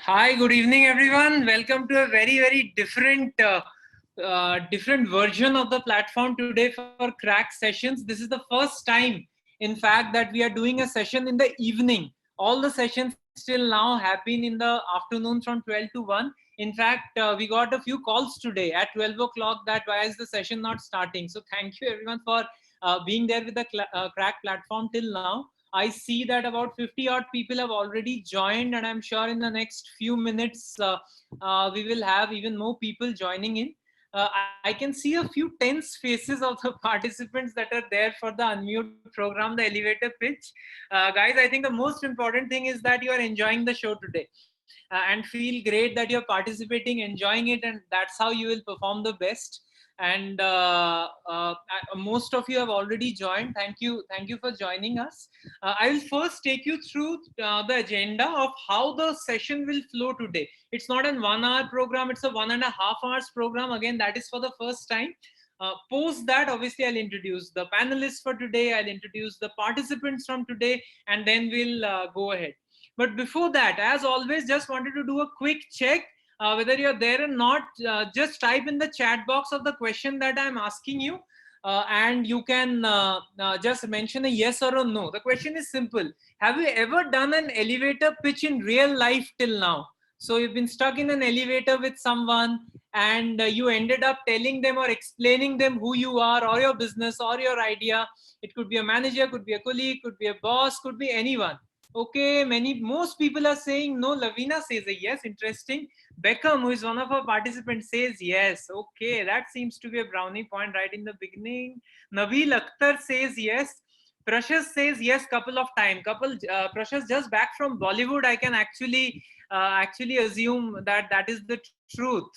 Hi, good evening, everyone. Welcome to a very different version of the platform today for Crack Sessions. This is the first time, in fact, that we are doing a session in the evening. All the sessions till now have been in the afternoon from 12 to 1. In fact, we got a few calls today at 12 o'clock that why is the session not starting. So thank you everyone for being there with the Crack platform till now. I see that about 50 odd people have already joined, and I'm sure in the next few minutes we will have even more people joining in. I can see a few tense faces of the participants that are there for the unmute program, the elevator pitch. Guys, I think the most important thing is that you are enjoying the show today and feel great that you're participating, enjoying it, and that's how you will perform the best. And most of you have already joined. Thank you for joining us. I will first take you through the agenda of how the session will flow today. It's not an 1 hour program, it's a 1.5 hours program. Again, that is for the first time. Post that, obviously, I'll introduce the panelists for today, I'll introduce the participants from today, and then we'll go ahead. But before that, as always, just wanted to do a quick check whether you're there or not. Just type in the chat box of the question that I'm asking you, and you can just mention a yes or a no. The question is simple. Have you ever done an elevator pitch in real life till now? So you've been stuck in an elevator with someone, and you ended up telling them or explaining them who you are or your business or your idea. It could be a manager, could be a colleague, could be a boss, could be anyone. Okay, most people are saying no. Lavina says a yes. Interesting. Beckham, who is one of our participants, says yes. Okay, that seems to be a brownie point right in the beginning. Nabil Akhtar says yes. Prashas says yes couple of times. Prashas just back from Bollywood. I can actually assume that that is the truth.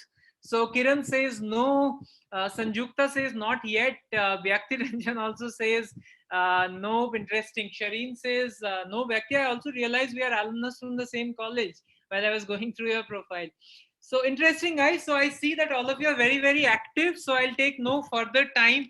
So Kiran says no. Sanjukta says not yet. Bhakti Ranjan also says no. Interesting. Shireen says no. Bhakti, I also realized we are alumnus from the same college while I was going through your profile. So interesting, guys. So I see that all of you are very active. So I'll take no further time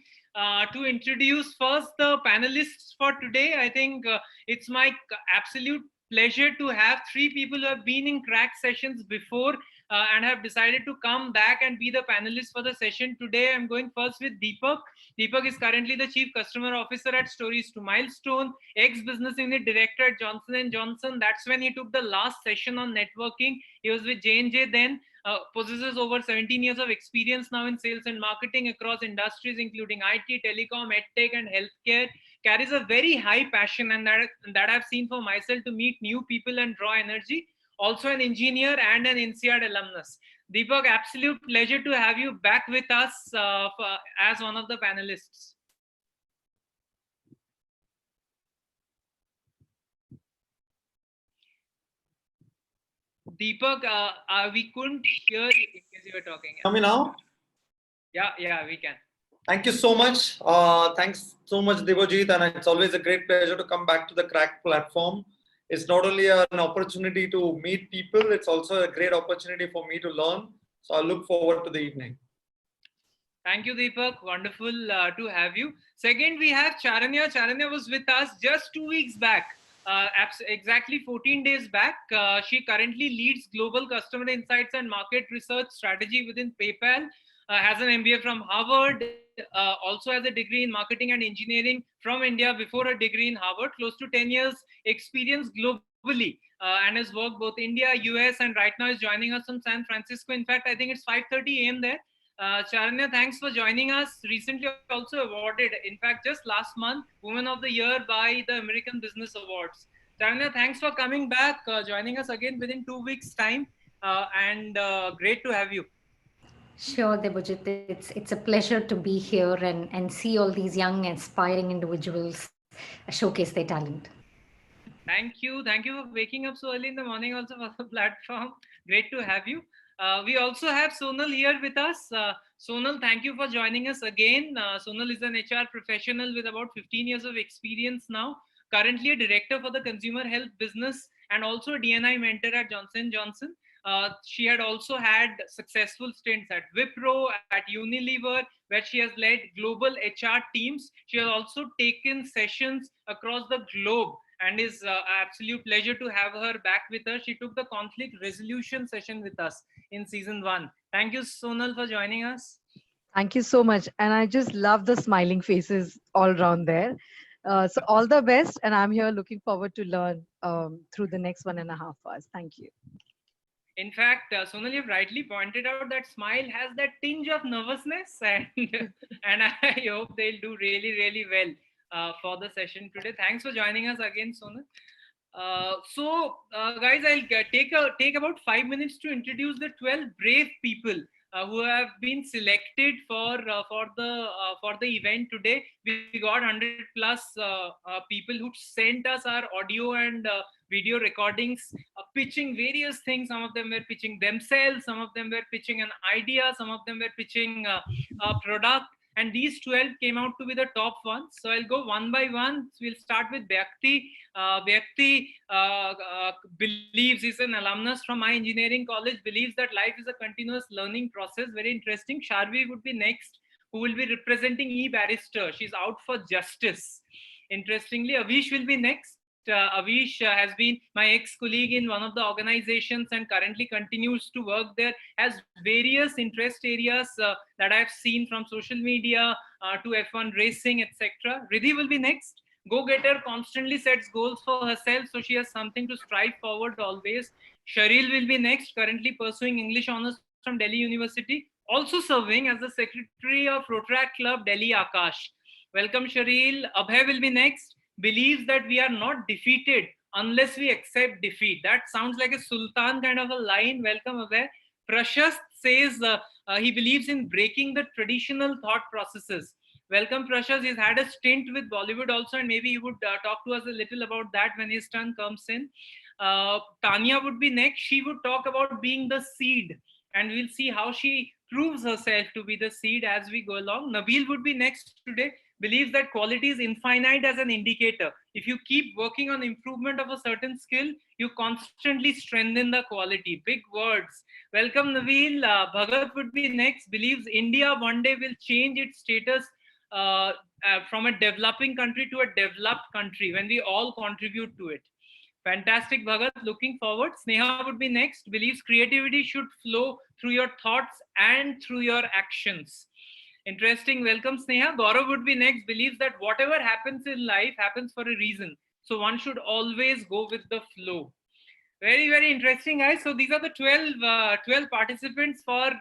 to introduce first the panelists for today. I think it's my absolute pleasure to have three people who have been in crack sessions before and have decided to come back and be the panelists for the session today. I'm going first with Deepak. Deepak is currently the Chief Customer Officer at Stories to Milestone, ex-business unit director at Johnson & Johnson. That's when he took the last session on networking. He was with J&J then. Possesses over 17 years of experience now in sales and marketing across industries including IT, telecom, edtech, and healthcare. Carries a very high passion, and that I've seen for myself, to meet new people and draw energy. Also an engineer and an INSEAD alumnus. Deepak, absolute pleasure to have you back with us as one of the panelists. Deepak, we couldn't hear you in case you were talking. Hear me now? Yeah, we can. Thank you so much. Thanks so much, Debojit, and it's always a great pleasure to come back to the Crack platform. It's not only an opportunity to meet people, it's also a great opportunity for me to learn. So I look forward to the evening. Thank you, Deepak. Wonderful to have you. Second, we have Charanya. Charanya was with us just 2 weeks back. Exactly 14 days back. She currently leads global customer insights and market research strategy within PayPal. Has an MBA from Harvard. Also has a degree in marketing and engineering from India before a degree in Harvard. Close to 10 years experience globally, and has worked both India, US, and right now is joining us from San Francisco. In fact, I think it's 5:30 a.m. there. Charanya, thanks for joining us. Recently also awarded, in fact, just last month, Woman of the Year by the American Business Awards. Charanya, thanks for coming back, joining us again within 2 weeks' time, and great to have you. Sure, Debojit. It's a pleasure to be here and see all these young, aspiring individuals showcase their talent. Thank you. Thank you for waking up so early in the morning also for the platform. Great to have you. We also have Sonal here with us. Sonal, thank you for joining us again. Sonal is an HR professional with about 15 years of experience now. Currently a director for the consumer health business and also a DNI mentor at Johnson & Johnson. She had also had successful stints at Wipro, at Unilever, where she has led global HR teams. She has also taken sessions across the globe and it's absolute pleasure to have her back with us. She took the conflict resolution session with us in season 1. Thank you, Sonal, for joining us. Thank you so much. And I just love the smiling faces all around there. So all the best. And I'm here looking forward to learn through the next 1.5 hours. Thank you. In fact, Sonal, you've rightly pointed out that smile has that tinge of nervousness, and and I hope they'll do really, really well for the session today. Thanks for joining us again, Sonal. Guys, I'll take about 5 minutes to introduce the 12 brave people who have been selected for the event today. We got 100 plus people who sent us our audio and video recordings, pitching various things. Some of them were pitching themselves, some of them were pitching an idea, some of them were pitching a product. And these 12 came out to be the top ones. So I'll go one by one. We'll start with Bhyakti. Bhyakti believes, he's an alumnus from my engineering college, believes that life is a continuous learning process. Very interesting. Sharvi would be next, who will be representing e-barrister. She's out for justice. Interestingly, Avish will be next. Avish has been my ex-colleague in one of the organizations and currently continues to work there, has various interest areas that I've seen, from social media to F1 racing, etc. Riddhi will be next. Go-getter, constantly sets goals for herself, so she has something to strive forward always. Sharil will be next, currently pursuing English honors from Delhi University, also serving as the secretary of Rotaract Club Delhi Akash. Welcome, Sharil. Abhay will be next. Believes that we are not defeated unless we accept defeat. That sounds like a sultan kind of a line. Welcome, Abhay. Prashast says he believes in breaking the traditional thought processes. Welcome, Prashast. He's had a stint with Bollywood also, and maybe he would talk to us a little about that when his turn comes in. Tanya would be next. She would talk about being the seed, and we'll see how she proves herself to be the seed as we go along. Nabil would be next today. Believes that quality is infinite as an indicator. If you keep working on improvement of a certain skill, you constantly strengthen the quality. Big words. Welcome, Nabil. Bhagat would be next. Believes India one day will change its status from a developing country to a developed country when we all contribute to it. Fantastic, Bhagat. Looking forward. Sneha would be next. Believes creativity should flow through your thoughts and through your actions. Interesting. Welcome, Sneha. Gaurav would be next. Believes that whatever happens in life happens for a reason. So one should always go with the flow. Very, very interesting, guys. So these are the 12 participants for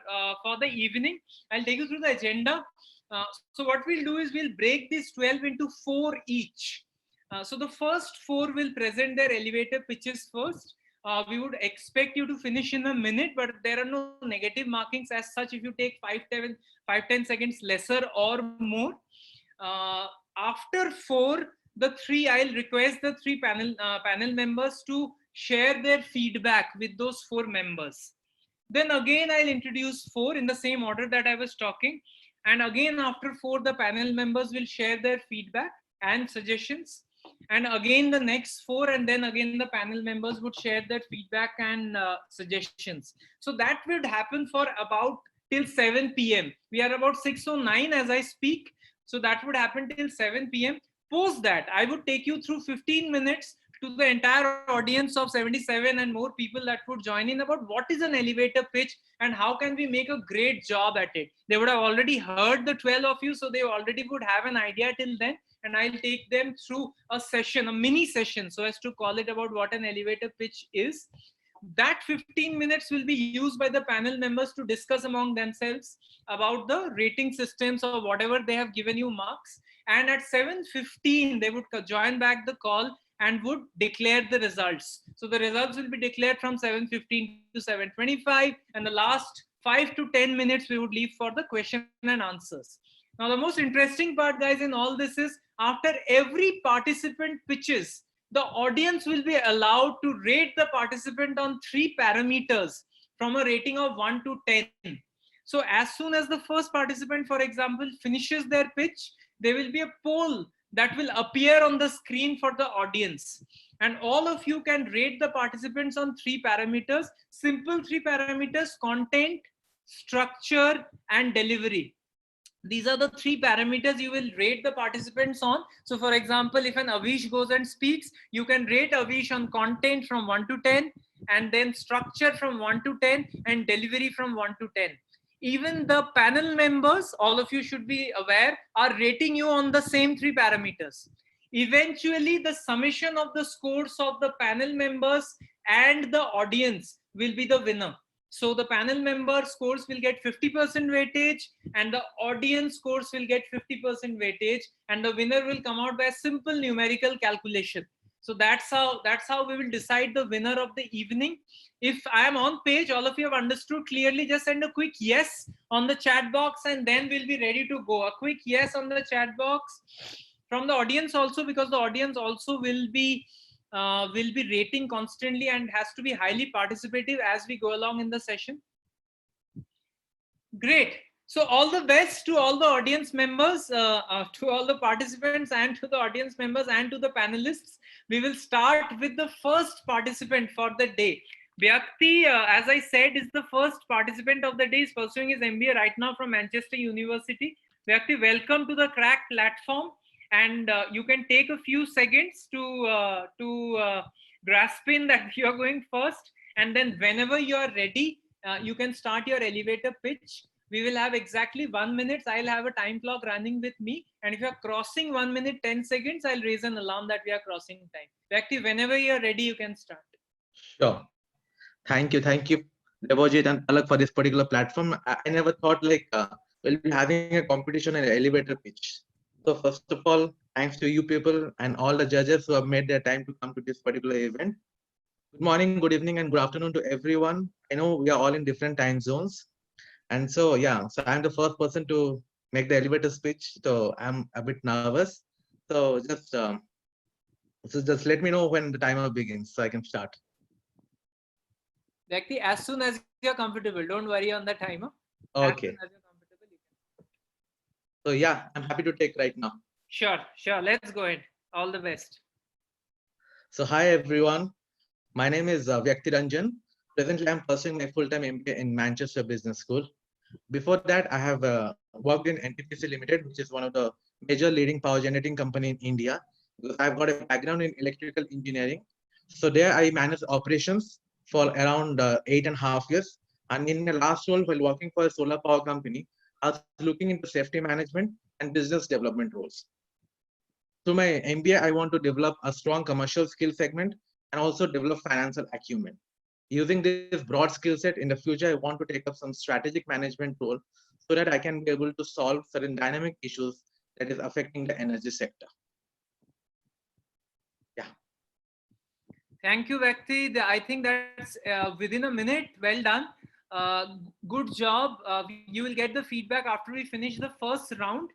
the evening. I'll take you through the agenda. So what we'll do is we'll break these 12 into 4 each. So the first 4 will present their elevator pitches first. We would expect you to finish in a minute, but there are no negative markings as such if you take 5-10 seconds lesser or more. After 4, I'll request the 3 panel members to share their feedback with those 4 members. Then again, I'll introduce 4 in the same order that I was talking. And again, after 4, the panel members will share their feedback and suggestions. And again, the next 4, and then again, the panel members would share their feedback and suggestions. So that would happen for about till 7 p.m. We are about 6:09 as I speak. So that would happen till 7 p.m. Post that, I would take you through 15 minutes to the entire audience of 77 and more people that would join in about what is an elevator pitch and how can we make a great job at it. They would have already heard the 12 of you, so they already would have an idea till then. And I'll take them through a session, a mini session, so as to call it, about what an elevator pitch is. That 15 minutes will be used by the panel members to discuss among themselves about the rating systems or whatever they have given you marks. And at 7:15, they would join back the call and would declare the results. So the results will be declared from 7:15 to 7:25. And the last 5 to 10 minutes, we would leave for the question and answers. Now, the most interesting part, guys, in all this is after every participant pitches, the audience will be allowed to rate the participant on 3 parameters from a rating of 1 to 10. So as soon as the first participant, for example, finishes their pitch, there will be a poll that will appear on the screen for the audience. And all of you can rate the participants on 3 parameters, simple 3 parameters: content, structure, and delivery. These are the 3 parameters you will rate the participants on. So for example, if an Avish goes and speaks, you can rate Avish on content from 1 to 10, and then structure from 1 to 10, and delivery from 1 to 10. Even the panel members, all of you should be aware, are rating you on the same 3 parameters. Eventually, the summation of the scores of the panel members and the audience will be the winner. So the panel member scores will get 50% weightage, and the audience scores will get 50% weightage, and the winner will come out by a simple numerical calculation. So that's how we will decide the winner of the evening. If I am on page, all of you have understood clearly, just send a quick yes on the chat box, and then we'll be ready to go. A quick yes on the chat box from the audience also, because the audience also will be rating constantly and has to be highly participative as we go along in the session. Great. So all the best to all the audience members, to all the participants, and to the audience members, and to the panelists. We will start with the first participant for the day. Vyakti, as I said, is the first participant of the day. Is pursuing his MBA right now from Manchester University. Vyakti, welcome to the Crack platform. And you can take a few seconds to grasp in that you are going first, and then whenever you are ready, you can start your elevator pitch. We will have exactly 1 minute. I'll have a time clock running with me, and if you are crossing 1 minute 10 seconds, I'll raise an alarm that we are crossing time. Vyakti, whenever you are ready, you can start. Sure. Thank you, Debojit and Palak, for this particular platform. I never thought we'll be having a competition in an elevator pitch. So first of all, thanks to you people and all the judges who have made their time to come to this particular event. Good morning, good evening, and good afternoon to everyone. I know we are all in different time zones. And so, yeah, so I'm the first person to make the elevator speech. So I'm a bit nervous. So just let me know when the timer begins so I can start. Vyakti, as soon as you're comfortable, don't worry on the timer. Okay. So yeah, I'm happy to take right now. Sure. Let's go ahead. All the best. So hi everyone. My name is Vyakti Ranjan. Presently, I'm pursuing my full-time MBA in Manchester Business School. Before that, I have worked in NTPC Limited, which is one of the major leading power generating company in India. I've got a background in electrical engineering. So there I managed operations for around 8.5 years. And in the last role, while working for a solar power company, I was looking into safety management and business development roles. Through my MBA, I want to develop a strong commercial skill segment and also develop financial acumen. Using this broad skill set in the future, I want to take up some strategic management role so that I can be able to solve certain dynamic issues that is affecting the energy sector. Yeah. Thank you, Vyakti. I think that's within a minute. Well done. Good job. You will get the feedback after we finish the first round.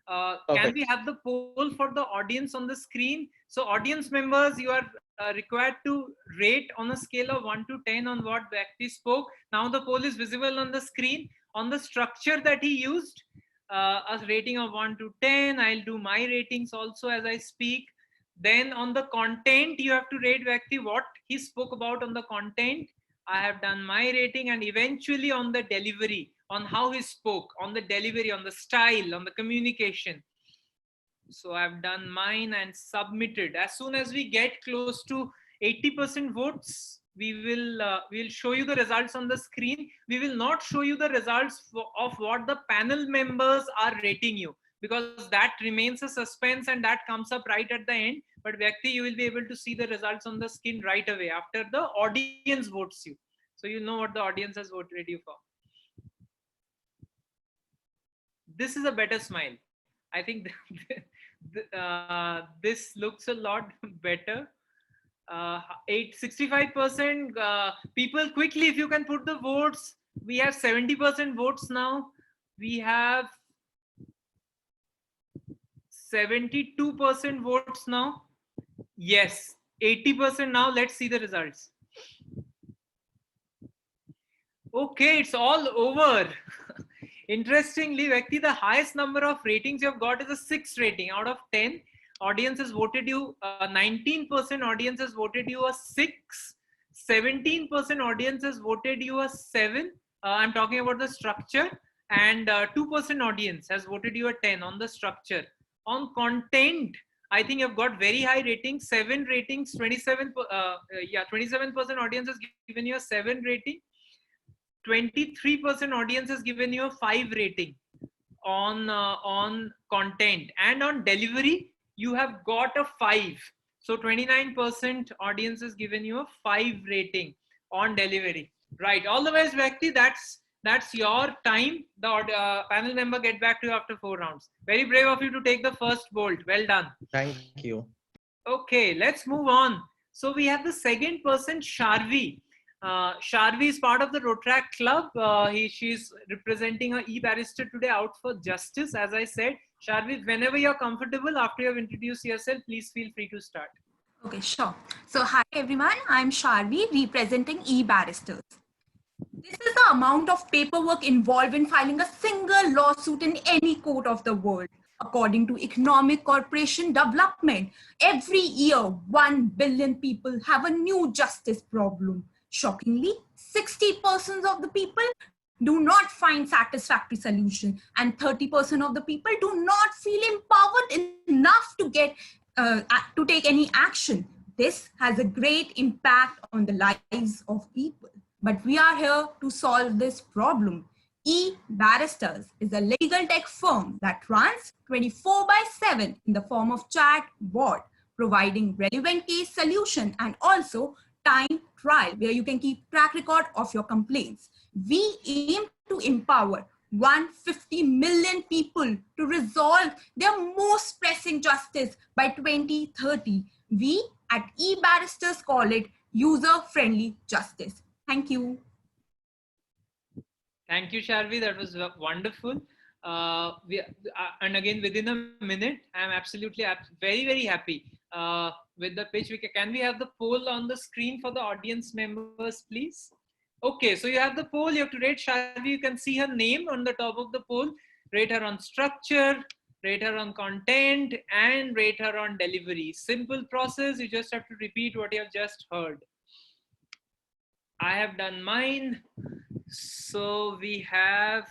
Can we have the poll for the audience on the screen? So audience members, you are required to rate on a scale of 1 to 10 on what Vyakti spoke. Now the poll is visible on the screen. On the structure that he used, a rating of 1 to 10. I'll do my ratings also as I speak. Then on the content, you have to rate Vyakti what he spoke about on the content. I have done my rating, and eventually on the delivery, on how he spoke, on the delivery, on the style, on the communication. So I've done mine and submitted. As soon as we get close to 80% votes, we'll show you the results on the screen. We will not show you the results of what the panel members are rating you, because that remains a suspense and that comes up right at the end. But Vyakti, you will be able to see the results on the screen right away after the audience votes you. So you know what the audience has voted you for. This is a better smile. I think this looks a lot better. 65% people, quickly, if you can put the votes. We have 70% votes now. We have 72% votes now. Yes, 80% now. Let's see the results. Okay, it's all over. Interestingly, Vyakti, the highest number of ratings you have got is a 6 rating out of 10. Audience has voted you, 19% audience has voted you a 6. 17% audience has voted you a 7. I'm talking about the structure. and 2% audience has voted you a 10 on the structure. On content, I think you've got very high ratings, 7 ratings, 27%, 27% audience has given you a 7 rating. 23% audience has given you a 5 rating on content, and on delivery you have got a 5. So 29% audience has given you a 5 rating on delivery. Right, all the best, Vyakti. That's your time. The panel member get back to you after 4 rounds. Very brave of you to take the first bolt. Well done. Thank you. Okay, let's move on. So we have the second person, Sharvi. Sharvi is part of the Rotrack Club. She's representing a e-barrister today out for justice. As I said, Sharvi, whenever you're comfortable, after you have introduced yourself, please feel free to start. Okay, sure. So hi everyone, I'm Sharvi representing e-barristers. This is the amount of paperwork involved in filing a single lawsuit in any court of the world. According to Economic Corporation Development, every year 1 billion people have a new justice problem. Shockingly, 60% of the people do not find satisfactory solution, and 30% of the people do not feel empowered enough to take any action. This has a great impact on the lives of people. But we are here to solve this problem. E-Barristers is a legal tech firm that runs 24/7 in the form of chat bot, providing relevant case solution and also time trial where you can keep track record of your complaints. We aim to empower 150 million people to resolve their most pressing justice by 2030. We at e-Barristers call it user-friendly justice. Thank you. Thank you, Sharvi. That was wonderful. And again, within a minute, I'm absolutely very, very happy with the pitch. Can we have the poll on the screen for the audience members, please? Okay, so you have the poll. You have to rate Sharvi. You can see her name on the top of the poll. Rate her on structure, rate her on content, and rate her on delivery. Simple process. You just have to repeat what you have just heard. I have done mine. So we have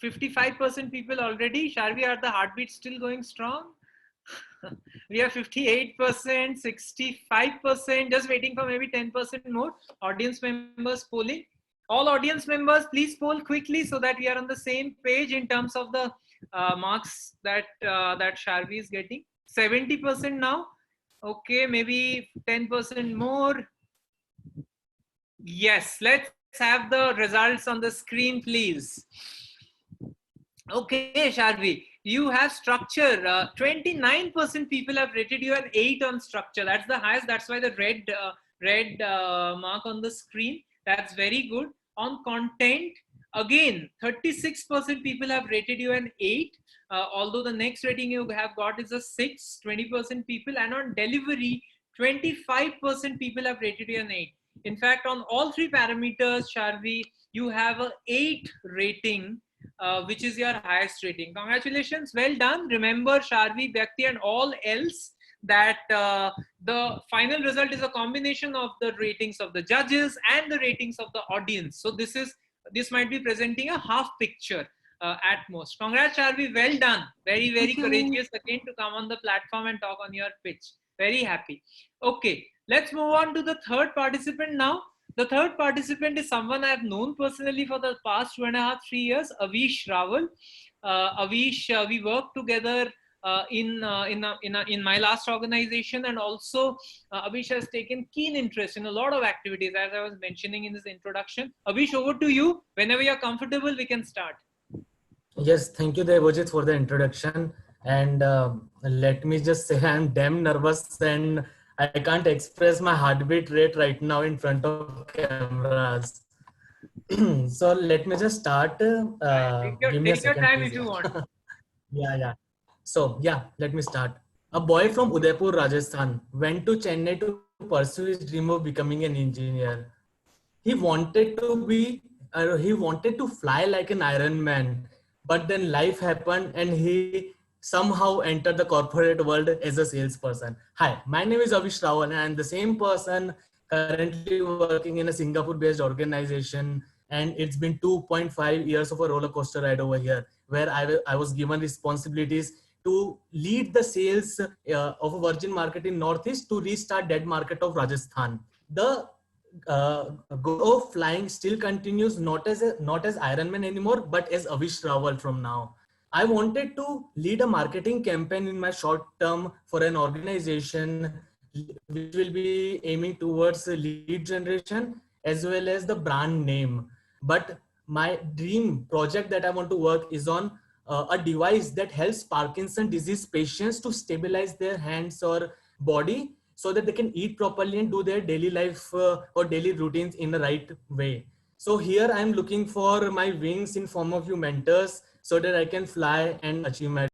55% people already. Sharvi, are the heartbeats still going strong? We have 58%, 65%, just waiting for maybe 10% more. Audience members polling. All audience members, please poll quickly so that we are on the same page in terms of the marks that Sharvi is getting. 70% now. Okay, maybe 10% more. Yes, let's have the results on the screen, please. Okay, Sharvi, you have structure. 29% people have rated you an 8 on structure. That's the highest. That's why the red mark on the screen. That's very good. On content, again, 36% people have rated you an 8. Although the next rating you have got is a 6, 20% people. And on delivery, 25% people have rated you an 8. In fact, on all 3 parameters, Sharvi, you have an 8 rating, which is your highest rating. Congratulations, well done. Remember, Sharvi, Vyakti, and all else, that the final result is a combination of the ratings of the judges and the ratings of the audience. So this might be presenting a half picture at most. Congrats, Sharvi, well done. Very, very courageous again to come on the platform and talk on your pitch. Very happy. Okay, let's move on to the third participant now. The third participant is someone I have known personally for the past 2.5-3 years, Avish Rawal. Avish, we worked together in my last organization, and also Avish has taken keen interest in a lot of activities, as I was mentioning in this introduction. Avish, over to you. Whenever you're comfortable, we can start. Yes, thank you, Devojit, for the introduction. And let me just say I'm damn nervous and I can't express my heartbeat rate right now in front of cameras. So let me just start. Give me a second, time please. if you want. Yeah. So yeah, let me start. A boy from Udaipur, Rajasthan went to Chennai to pursue his dream of becoming an engineer. He wanted to fly like an Iron Man, but then life happened and he somehow entered the corporate world as a salesperson. Hi, my name is Avish Rawal and I'm the same person currently working in a Singapore-based organization, and it's been 2.5 years of a roller coaster ride over here, where I was given responsibilities to lead the sales of a virgin market in Northeast to restart that market of Rajasthan. The goal of flying still continues, not as Iron Man anymore, but as Avish Rawal from now. I wanted to lead a marketing campaign in my short term for an organization which will be aiming towards lead generation as well as the brand name. But my dream project that I want to work is on a device that helps Parkinson disease patients to stabilize their hands or body so that they can eat properly and do their daily life or daily routines in the right way. So here I'm looking for my wings in form of you mentors so that I can fly and achieve my.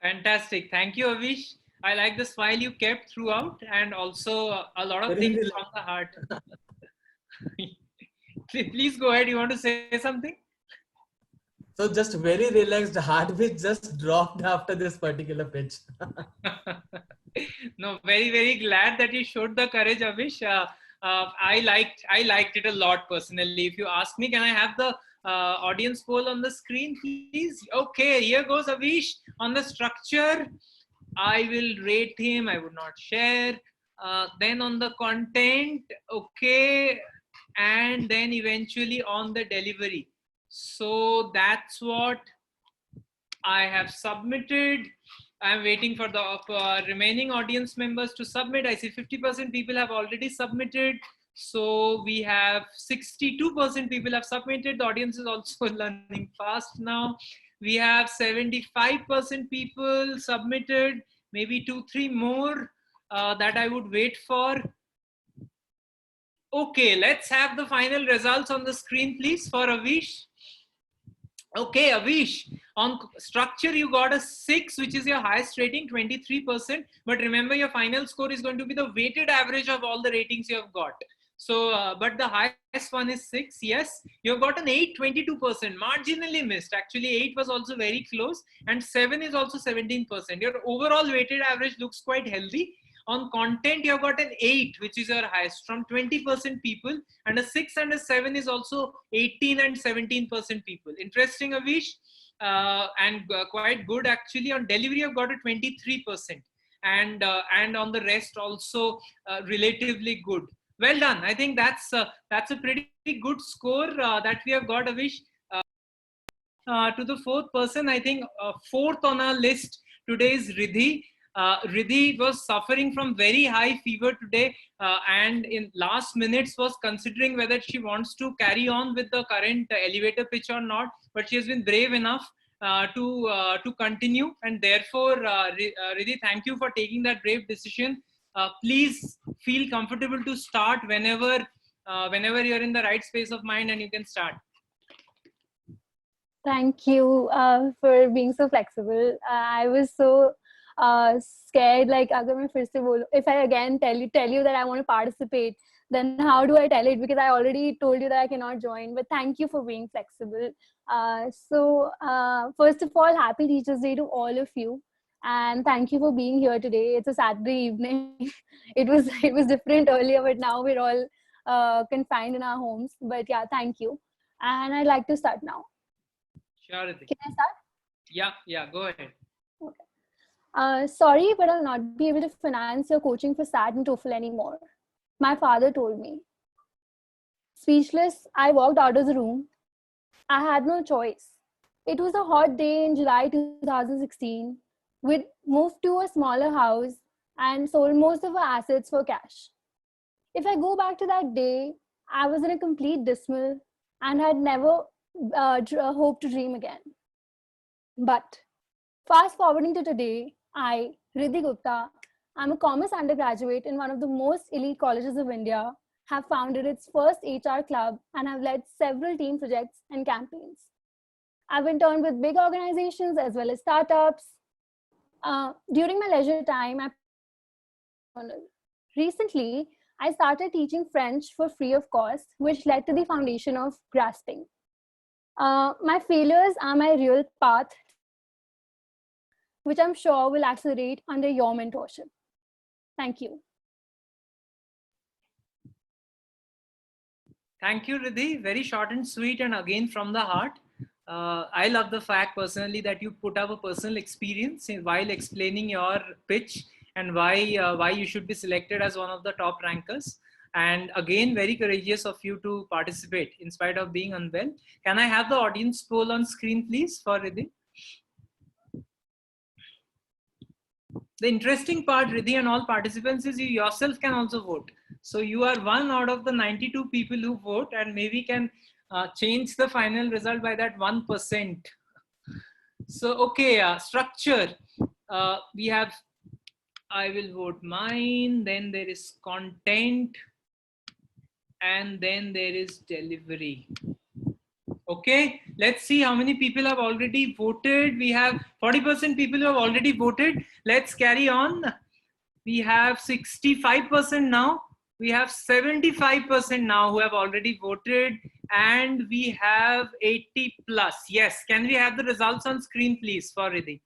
Fantastic. Thank you, Avish. I like the smile you kept throughout, and also a lot of things from the heart. Please go ahead. You want to say something? So just very relaxed, heartbeat just dropped after this particular pitch. No, very, very glad that you showed the courage, Avish. I liked it a lot personally. If you ask me, can I have the audience poll on the screen, please? Okay, here goes Avish. On the structure, I will rate him. I would not share. Then on the content, okay, and then eventually on the delivery. So that's what I have submitted. I'm waiting for the remaining audience members to submit. I see 50% people have already submitted. So we have 62% people have submitted. The audience is also learning fast now. We have 75% people submitted, maybe 2-3 more that I would wait for. Okay, let's have the final results on the screen, please, for Avish. Okay, Avish, on structure, you got a 6, which is your highest rating, 23%. But remember, your final score is going to be the weighted average of all the ratings you have got. So, but the highest one is 6. Yes, you've got an 8, 22%, marginally missed. Actually, 8 was also very close, and 7 is also 17%. Your overall weighted average looks quite healthy. On content, you've got an 8, which is your highest from 20% people, and a 6 and a 7 is also 18 and 17% people. Interesting, Avish, and quite good actually. On delivery, you've got a 23%, and on the rest also relatively good. Well done. I think that's a pretty good score that we have got, Avish. To the fourth person, I think fourth on our list today is Riddhi. Riddhi was suffering from very high fever today, and in last minutes was considering whether she wants to carry on with the current elevator pitch or not. But she has been brave enough to continue, and therefore, Riddhi, thank you for taking that brave decision. Please feel comfortable to start whenever you're in the right space of mind, and you can start. Thank you for being so flexible. I was so scared, like if I again tell you that I want to participate, then how do I tell it? Because I already told you that I cannot join. But thank you for being flexible. So first of all, happy Teachers Day to all of you. And thank you for being here today. It's a Saturday evening. It was different earlier, but now we're all confined in our homes. But yeah, thank you. And I'd like to start now. Sure. Can I start? Yeah, go ahead. Okay. Sorry, but I'll not be able to finance your coaching for SAT and TOEFL anymore. My father told me. Speechless, I walked out of the room. I had no choice. It was a hot day in July 2016. We'd moved to a smaller house and sold most of our assets for cash. If I go back to that day, I was in a complete dismal and had never hoped to dream again. But fast forwarding to today, I, Riddhi Gupta, I'm a commerce undergraduate in one of the most elite colleges of India, have founded its first HR club and have led several team projects and campaigns. I've interned with big organizations as well as startups. During my leisure time, recently, I started teaching French for free of cost, which led to the foundation of Grasping. My failures are my real path, which I'm sure will accelerate under your mentorship. Thank you. Thank you, Riddhi. Very short and sweet, and again from the heart. I love the fact personally that you put up a personal experience while explaining your pitch and why you should be selected as one of the top rankers. And again, very courageous of you to participate in spite of being unwell. Can I have the audience poll on screen, please, for Riddhi? The interesting part, Riddhi, and all participants is you yourself can also vote. So you are one out of the 92 people who vote, and maybe can change the final result by that 1%. So, okay, structure. We have, I will vote mine, then there is content, and then there is delivery. Okay, let's see how many people have already voted. We have 40% people who have already voted. Let's carry on. We have 65% now. We have 75% now who have already voted, and we have 80 plus. Yes, can we have the results on screen, please, for Riddhi?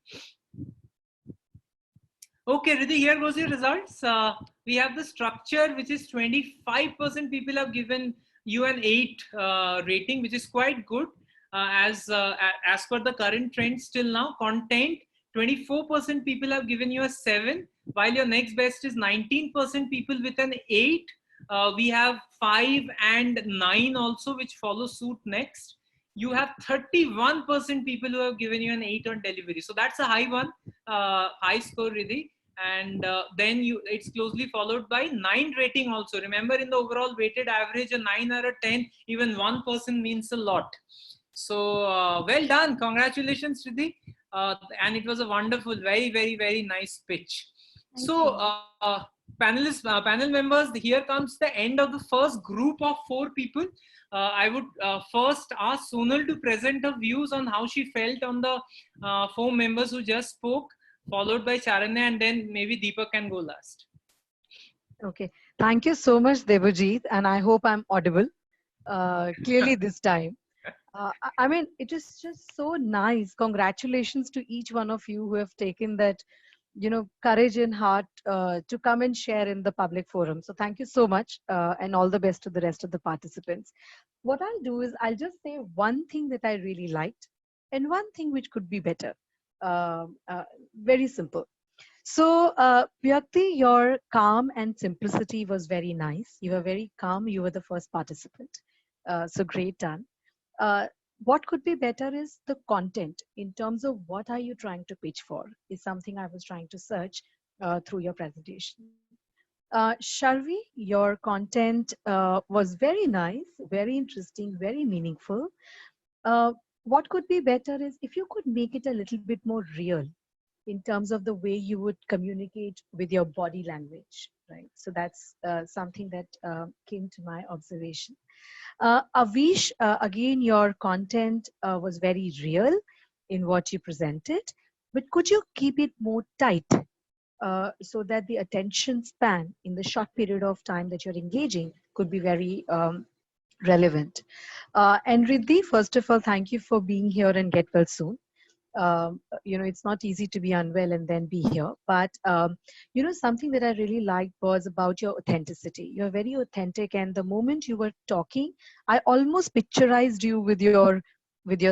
Okay, Riddhi, here goes your results. We have the structure, which is 25% people have given you an 8 rating, which is quite good as per the current trend still now. Content, 24% people have given you a 7, while your next best is 19% people with an 8. We have 5 and 9 also, which follow suit next. You have 31% people who have given you an 8 on delivery. So that's a high one, high score, Riddhi. And then it's closely followed by 9 rating also. Remember, in the overall weighted average, a 9 or a 10, even 1% means a lot. So well done. Congratulations, Riddhi. And it was a wonderful, very, very, very nice pitch. Panel members, here comes the end of the first group of 4 people. I would first ask Sonal to present her views on how she felt on the 4 members who just spoke, followed by Charanya, and then maybe Deepak can go last. Okay. Thank you so much, Debojit. And I hope I'm audible clearly this time. I mean, it is just so nice. Congratulations to each one of you who have taken that, courage and heart to come and share in the public forum. So thank you so much, and all the best to the rest of the participants. What I'll do is I'll just say one thing that I really liked and one thing which could be better. Very simple. So, Vyakti, your calm and simplicity was very nice. You were very calm. You were the first participant. So great done. What could be better is the content in terms of what are you trying to pitch for is something I was trying to search through your presentation. Sharvi, your content was very nice, very interesting, very meaningful. What could be better is if you could make it a little bit more real in terms of the way you would communicate with your body language, right? So that's something that came to my observation. Avish, again, your content was very real in what you presented, but could you keep it more tight so that the attention span in the short period of time that you're engaging could be very relevant. And Riddhi, first of all, thank you for being here and get well soon. It's not easy to be unwell and then be here, but something that I really liked was about your authenticity. You're very authentic, and the moment you were talking, I almost picturized you with your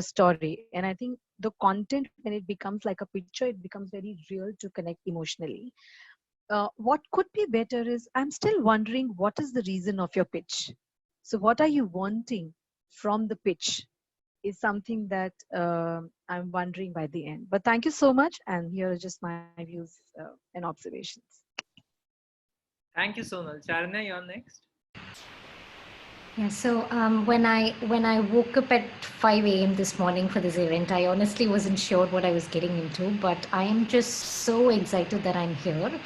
story. And I think the content, when it becomes like a picture, it becomes very real to connect emotionally. What could be better is I'm still wondering what is the reason of your pitch. So what are you wanting from the pitch is something that I'm wondering by the end. But thank you so much. And here are just my views and observations. Thank you, Sonal. Charanya, you're next. Yeah, so when I woke up at 5 a.m. this morning for this event, I honestly wasn't sure what I was getting into, but I am just so excited that I'm here.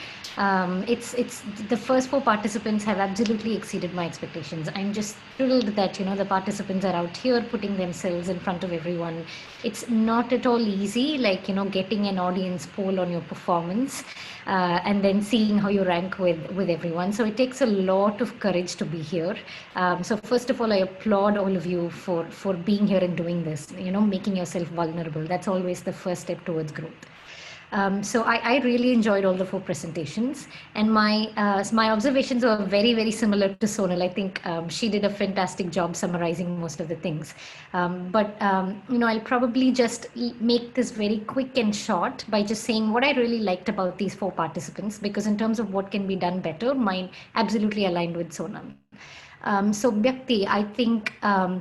It's the first 4 participants have absolutely exceeded my expectations. I'm just thrilled that the participants are out here putting themselves in front of everyone. It's not at all easy, like getting an audience poll on your performance and then seeing how you rank with everyone. So it takes a lot of courage to be here. So first of all, I applaud all of you for being here and doing this. Making yourself vulnerable. That's always the first step towards growth. So I really enjoyed all the 4 presentations, and my observations were very, very similar to Sonal. I think she did a fantastic job summarizing most of the things. I'll probably just make this very quick and short by just saying what I really liked about these 4 participants, because in terms of what can be done better, mine absolutely aligned with Sonal. So Bhyakti, I think, I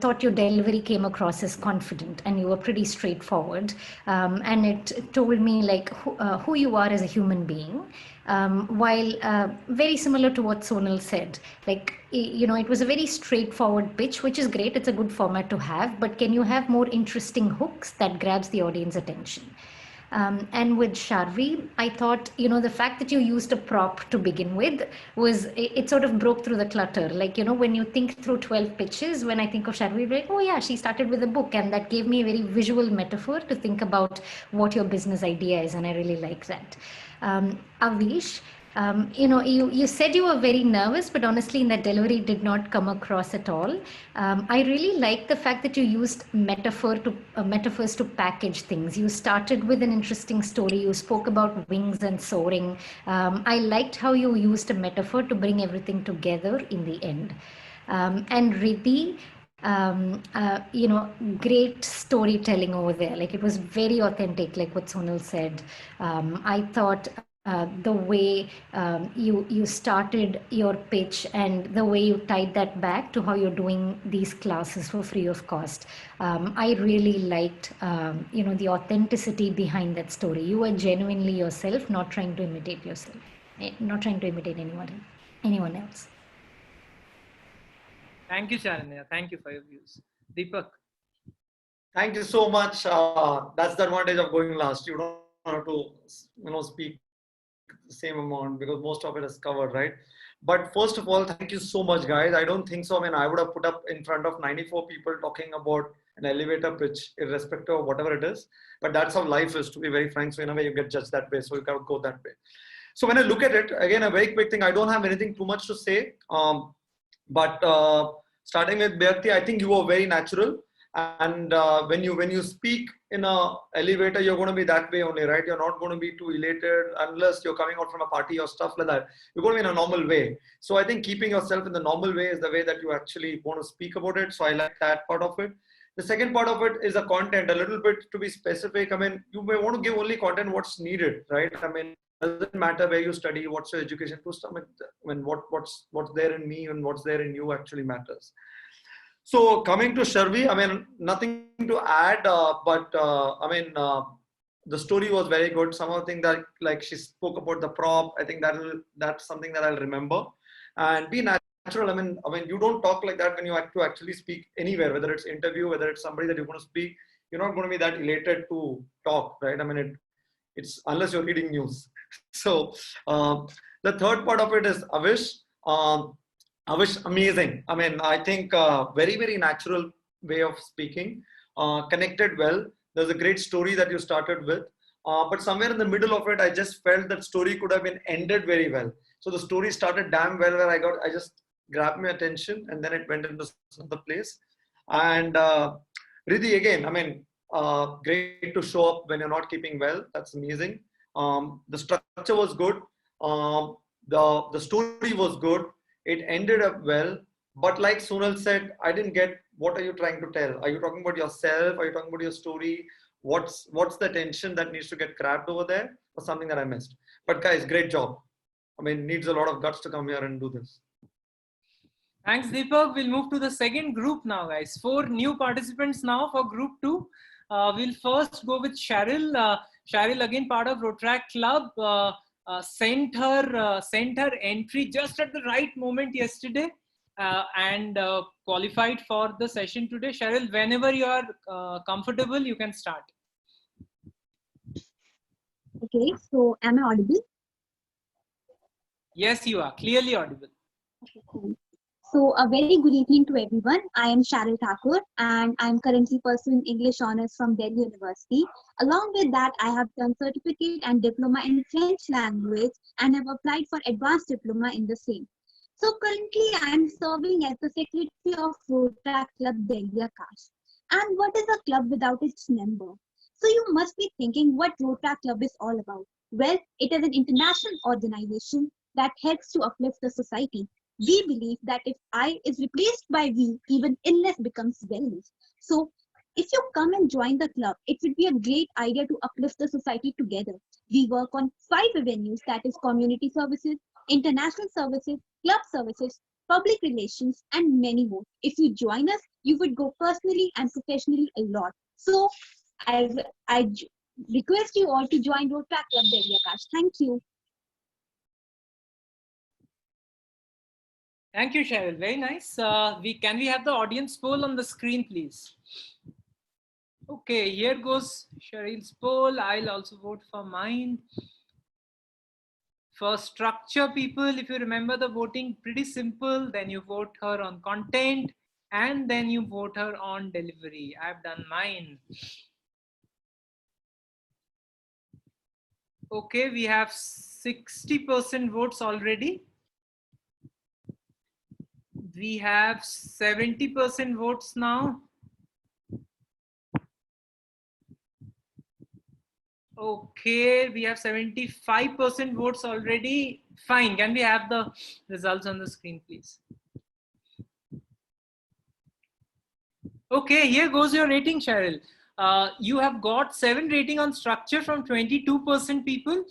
thought your delivery came across as confident and you were pretty straightforward. And it told me like who you are as a human being. While very similar to what Sonal said, like, it was a very straightforward pitch, which is great. It's a good format to have, but can you have more interesting hooks that grabs the audience attention? And with Sharvi, I thought, the fact that you used a prop to begin with it sort of broke through the clutter. Like, when you think through 12 pitches, when I think of Sharvi, like, oh yeah, she started with a book. And that gave me a very visual metaphor to think about what your business idea is. And I really like that. Avish, you said you were very nervous, but honestly, in that delivery did not come across at all. I really like the fact that you used metaphors to package things. You started with an interesting story. You spoke about wings and soaring. I liked how you used a metaphor to bring everything together in the end. And Riddhi, great storytelling over there. Like, it was very authentic, like what Sonal said. I thought the way you started your pitch and the way you tied that back to how you're doing these classes for free of cost. I really liked, the authenticity behind that story. You were genuinely yourself, not trying to imitate yourself, not trying to imitate anyone else. Thank you, Sharanya. Thank you for your views. Deepak. Thank you so much. That's the advantage of going last. You don't have to, speak the same amount because most of it is covered, right? But first of all, thank you so much, guys. I don't think so. I mean, I would have put up in front of 94 people talking about an elevator pitch, irrespective of whatever it is. But that's how life is, to be very frank. So in a way, you get judged that way. So you gotta go that way. So when I look at it, again, a very quick thing. I don't have anything too much to say. But starting with Bhyakti, I think you were very natural. And when you speak in a elevator, you're going to be that way only, right? You're not going to be too elated unless you're coming out from a party or stuff like that. You're going to be in a normal way. So I think keeping yourself in the normal way is the way that you actually want to speak about it. So I like that part of it. The second part of it is the content, a little bit to be specific. I mean, you may want to give only content what's needed, right? I mean, it doesn't matter where you study, what's your education. What's there in me and what's there in you actually matters. So coming to Sharvi, I mean, nothing to add, the story was very good. Some of the things that, like, she spoke about the prop, I think that's something that I'll remember. And be natural. I mean, you don't talk like that when you have to actually speak anywhere, whether it's interview, whether it's somebody that you're going to speak. You're not going to be that elated to talk, right? I mean, it's unless you're reading news. So the third part of it is Avish. Avish, amazing. I mean, I think very, very natural way of speaking, connected well. There's a great story that you started with, but somewhere in the middle of it, I just felt that story could have been ended very well. So the story started damn well where I just grabbed my attention and then it went into another place. And Riddhi, again, I mean, great to show up when you're not keeping well. That's amazing. The structure was good. The story was good. It ended up well, but like Sonal said, I didn't get what are you trying to tell? Are you talking about yourself? Are you talking about your story? What's the tension that needs to get grabbed over there, or something that I missed? But guys, great job. I mean, needs a lot of guts to come here and do this. Thanks, Deepak. We'll move to the second group now, guys. 4 new participants now for group 2. We'll first go with Cheryl. Cheryl, again, part of Rotaract Club. Sent her entry just at the right moment yesterday and qualified for the session today. Cheryl, whenever you are comfortable, you can start. Okay, so am I audible? Yes, you are clearly audible. Okay, cool. So a very good evening to everyone. I am Cheryl Thakur and I am currently pursuing English Honours from Delhi University. Along with that, I have done certificate and diploma in French language and have applied for advanced diploma in the same. So currently I am serving as the secretary of Rotaract Club Delhi Akash. And what is a club without its member? So you must be thinking what Rotaract Club is all about. Well, it is an international organization that helps to uplift the society. We believe that if I is replaced by we, even illness becomes wellness. So if you come and join the club, it would be a great idea to uplift the society together. We work on 5 avenues, that is community services, international services, club services, public relations, and many more. If you join us, you would go personally and professionally a lot. So I request you all to join Rotaract Club Delhi Akash. Thank you. Thank you, Cheryl. Very nice. Can we have the audience poll on the screen, please? Okay, here goes Cheryl's poll. I'll also vote for mine. For structure, people, if you remember the voting, pretty simple. Then you vote her on content, and then you vote her on delivery. I've done mine. Okay, we have 60% votes already. We have 70% votes now. Okay, we have 75% votes already. Fine. Can we have the results on the screen, please? Okay, here goes your rating, Cheryl. You have got 7 rating on structure from 22% people,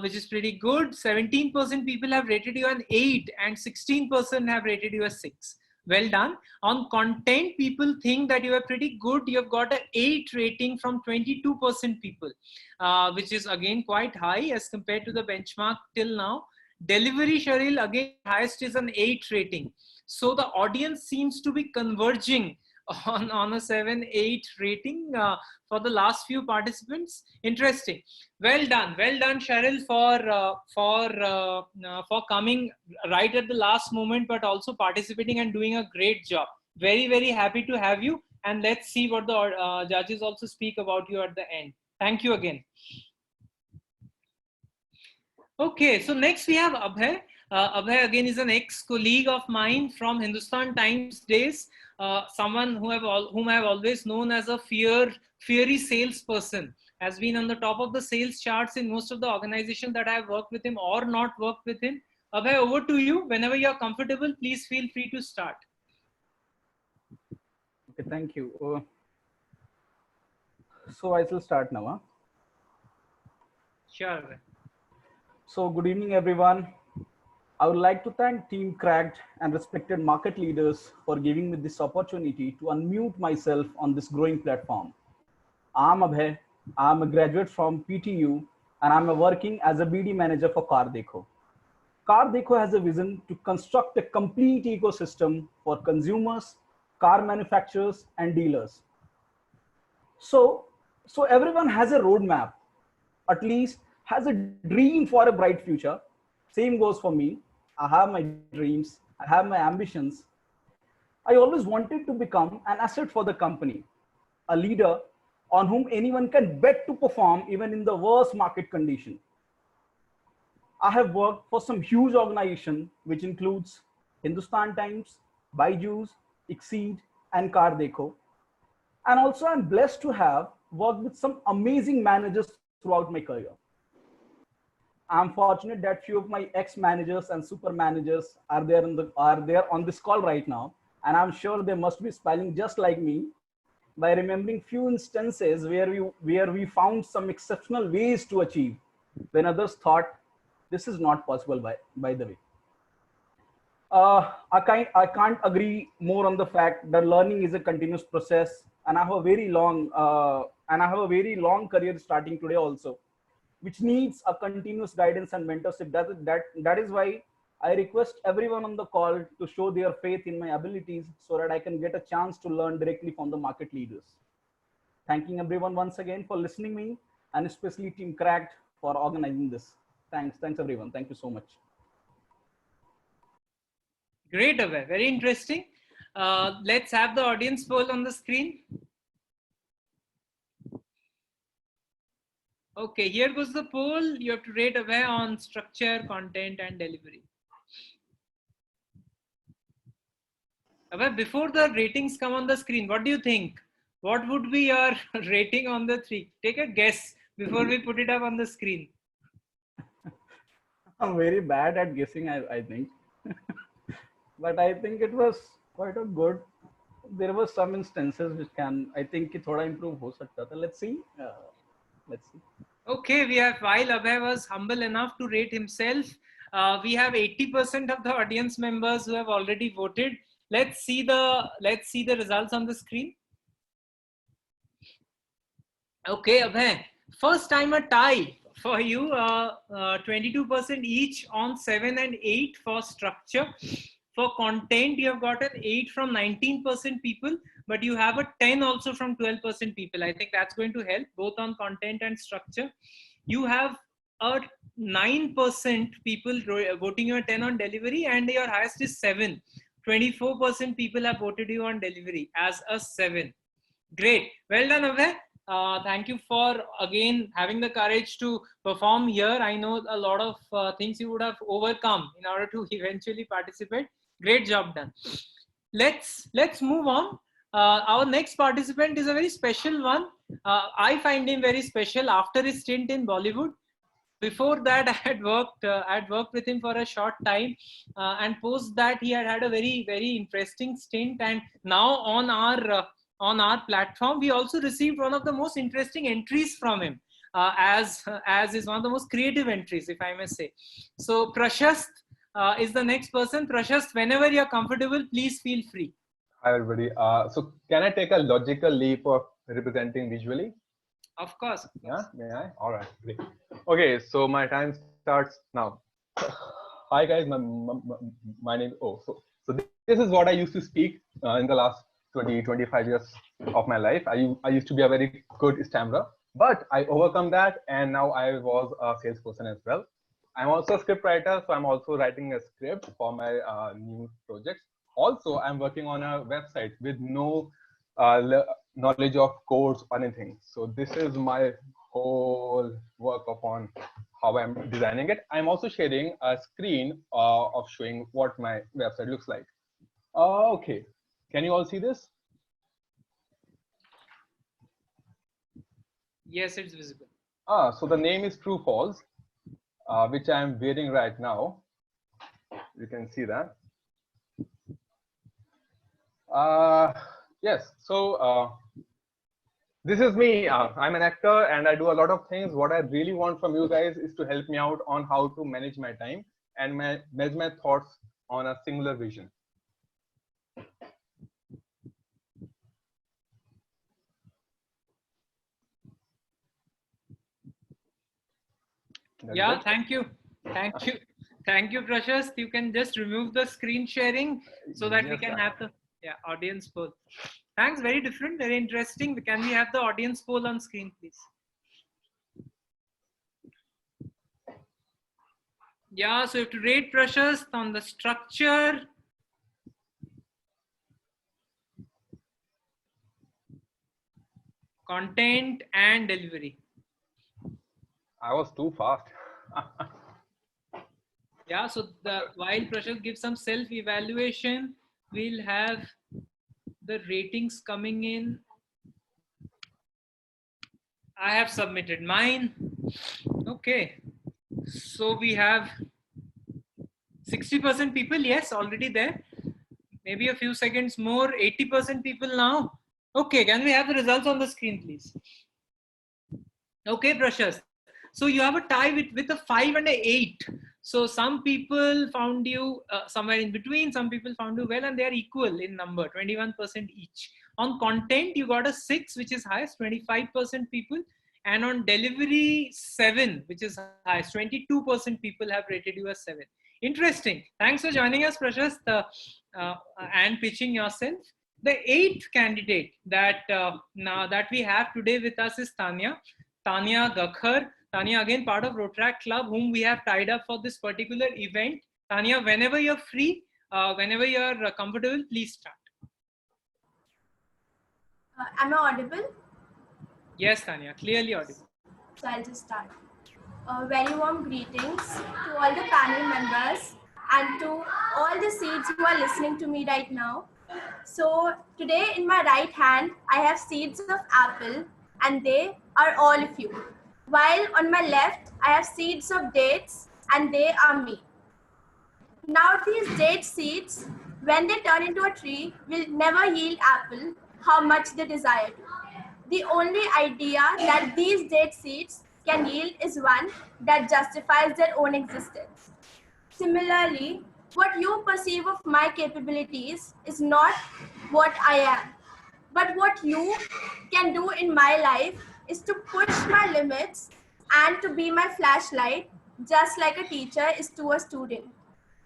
which is pretty good. 17% people have rated you an 8 and 16% have rated you a 6. Well done. On content, people think that you are pretty good. You have got an 8 rating from 22% people, which is again quite high as compared to the benchmark till now. Delivery, Cheryl, again, highest is an 8 rating. So the audience seems to be converging on a 7-8 rating for the last few participants. Interesting. Well done, Cheryl, for coming right at the last moment, but also participating and doing a great job. Very, very happy to have you. And let's see what the judges also speak about you at the end. Thank you again. Okay, so next we have Abhay. Abhay again is an ex-colleague of mine from Hindustan Times days. Someone whom I have always known as a fiery salesperson, has been on the top of the sales charts in most of the organizations that I have worked with him or not worked with him. Abhay, over to you. Whenever you are comfortable, please feel free to start. Okay, thank you. So I shall start now. Huh? Sure. So good evening, everyone. I would like to thank Team Cracked and respected market leaders for giving me this opportunity to unmute myself on this growing platform. I'm Abhay. I'm a graduate from PTU and I'm working as a BD manager for Car Dekho. Car Dekho has a vision to construct a complete ecosystem for consumers, car manufacturers, and dealers. So everyone has a roadmap, at least has a dream for a bright future. Same goes for me. I have my dreams, I have my ambitions. I always wanted to become an asset for the company, a leader on whom anyone can bet to perform even in the worst market condition. I have worked for some huge organizations, which includes Hindustan Times, Byju's, Exceed, and Car Dekho. And also I'm blessed to have worked with some amazing managers throughout my career. I'm fortunate that few of my ex-managers and super managers are there on this call right now, and I'm sure they must be smiling just like me by remembering few instances where we found some exceptional ways to achieve when others thought this is not possible. By the way, I can't agree more on the fact that learning is a continuous process, and I have a very long career starting today also, which needs a continuous guidance and mentorship. That is why I request everyone on the call to show their faith in my abilities so that I can get a chance to learn directly from the market leaders. Thanking everyone once again for listening me, and especially Team Cracked for organizing this. Thanks everyone. Thank you so much. Great, Abhay. Very interesting. Let's have the audience poll on the screen. Okay, here goes the poll. You have to rate Abhay on structure, content, and delivery. Abhay, before the ratings come on the screen, what do you think? what would be your rating on the 3? Take a guess before we put it up on the screen. I'm very bad at guessing, I think. But I think it was quite a good. There were some instances which I think it thoda improve ho sakta tha. Let's see. Let's see. Okay, while Abhay was humble enough to rate himself, we have 80% of the audience members who have already voted. Let's see the results on the screen. Okay, Abhay, first time a tie for you, 22% each on 7 and 8 for structure. For content, you have got an 8 from 19% people, but you have a 10 also from 12% people. I think that's going to help both on content and structure. You have a 9% people voting you a 10 on delivery, and your highest is 7. 24% people have voted you on delivery as a 7. Great. Well done, Abhay. Thank you for again having the courage to perform here. I know a lot of things you would have overcome in order to eventually participate. Great job done. Let's move on. Our next participant is a very special one. I find him very special after his stint in Bollywood. Before that, I had worked with him for a short time, and post that he had a very, very interesting stint. And now on our platform, we also received one of the most interesting entries from him, as is one of the most creative entries, if I may say. So Prashast is the next person. Prashast, whenever you're comfortable, please feel free. Hi everybody. So can I take a logical leap of representing visually? Of course. Yeah, may I? All right, great. Okay, so my time starts now. Hi guys, my name. So this is what I used to speak in the last 20-25 years of my life. I used to be a very good stammerer, but I overcome that, and now I was a salesperson as well. I'm also a script writer, so I'm also writing a script for my new projects. Also, I'm working on a website with no knowledge of codes or anything. So this is my whole work upon how I'm designing it. I'm also sharing a screen of showing what my website looks like. Okay, can you all see this? Yes, it's visible. So the name is True False, which I'm wearing right now. You can see that. Yes, so this is me. I'm an actor and I do a lot of things. What I really want from you guys is to help me out on how to manage my time and manage my thoughts on a singular vision. Yeah, thank you. Thank you, Prashast. You can just remove the screen sharing so that we can have the audience poll. Thanks, very different, very interesting. Can we have the audience poll on screen, please? Yeah, so you have to rate Prashast on the structure, content, and delivery. I was too fast. Yeah, so while Prashant gives some self-evaluation, we'll have the ratings coming in. I have submitted mine. Okay, so we have 60% people, yes, already there. Maybe a few seconds more, 80% people now. Okay, can we have the results on the screen, please? Okay, Prashant. So you have a tie with a 5 and an 8. So some people found you somewhere in between, some people found you well, and they are equal in number, 21% each. On content, you got a 6, which is highest, 25% people. And on delivery, 7, which is highest, 22% people have rated you as 7. Interesting. Thanks for joining us, Prashast, and pitching yourself. The 8th candidate that we have today with us is Tanya Gakhar. Tanya, again, part of Rotaract Club, whom we have tied up for this particular event. Tanya, whenever you're free, whenever you're comfortable, please start. Am I audible? Yes, Tanya, clearly audible. So I'll just start. Very warm greetings to all the panel members and to all the seats who are listening to me right now. So today in my right hand, I have seeds of apple and they are all of you. While on my left, I have seeds of dates and they are me. Now these date seeds, when they turn into a tree, will never yield apple how much they desire to. The only idea that these date seeds can yield is one that justifies their own existence. Similarly, what you perceive of my capabilities is not what I am, but what you can do in my life is to push my limits and to be my flashlight, just like a teacher is to a student.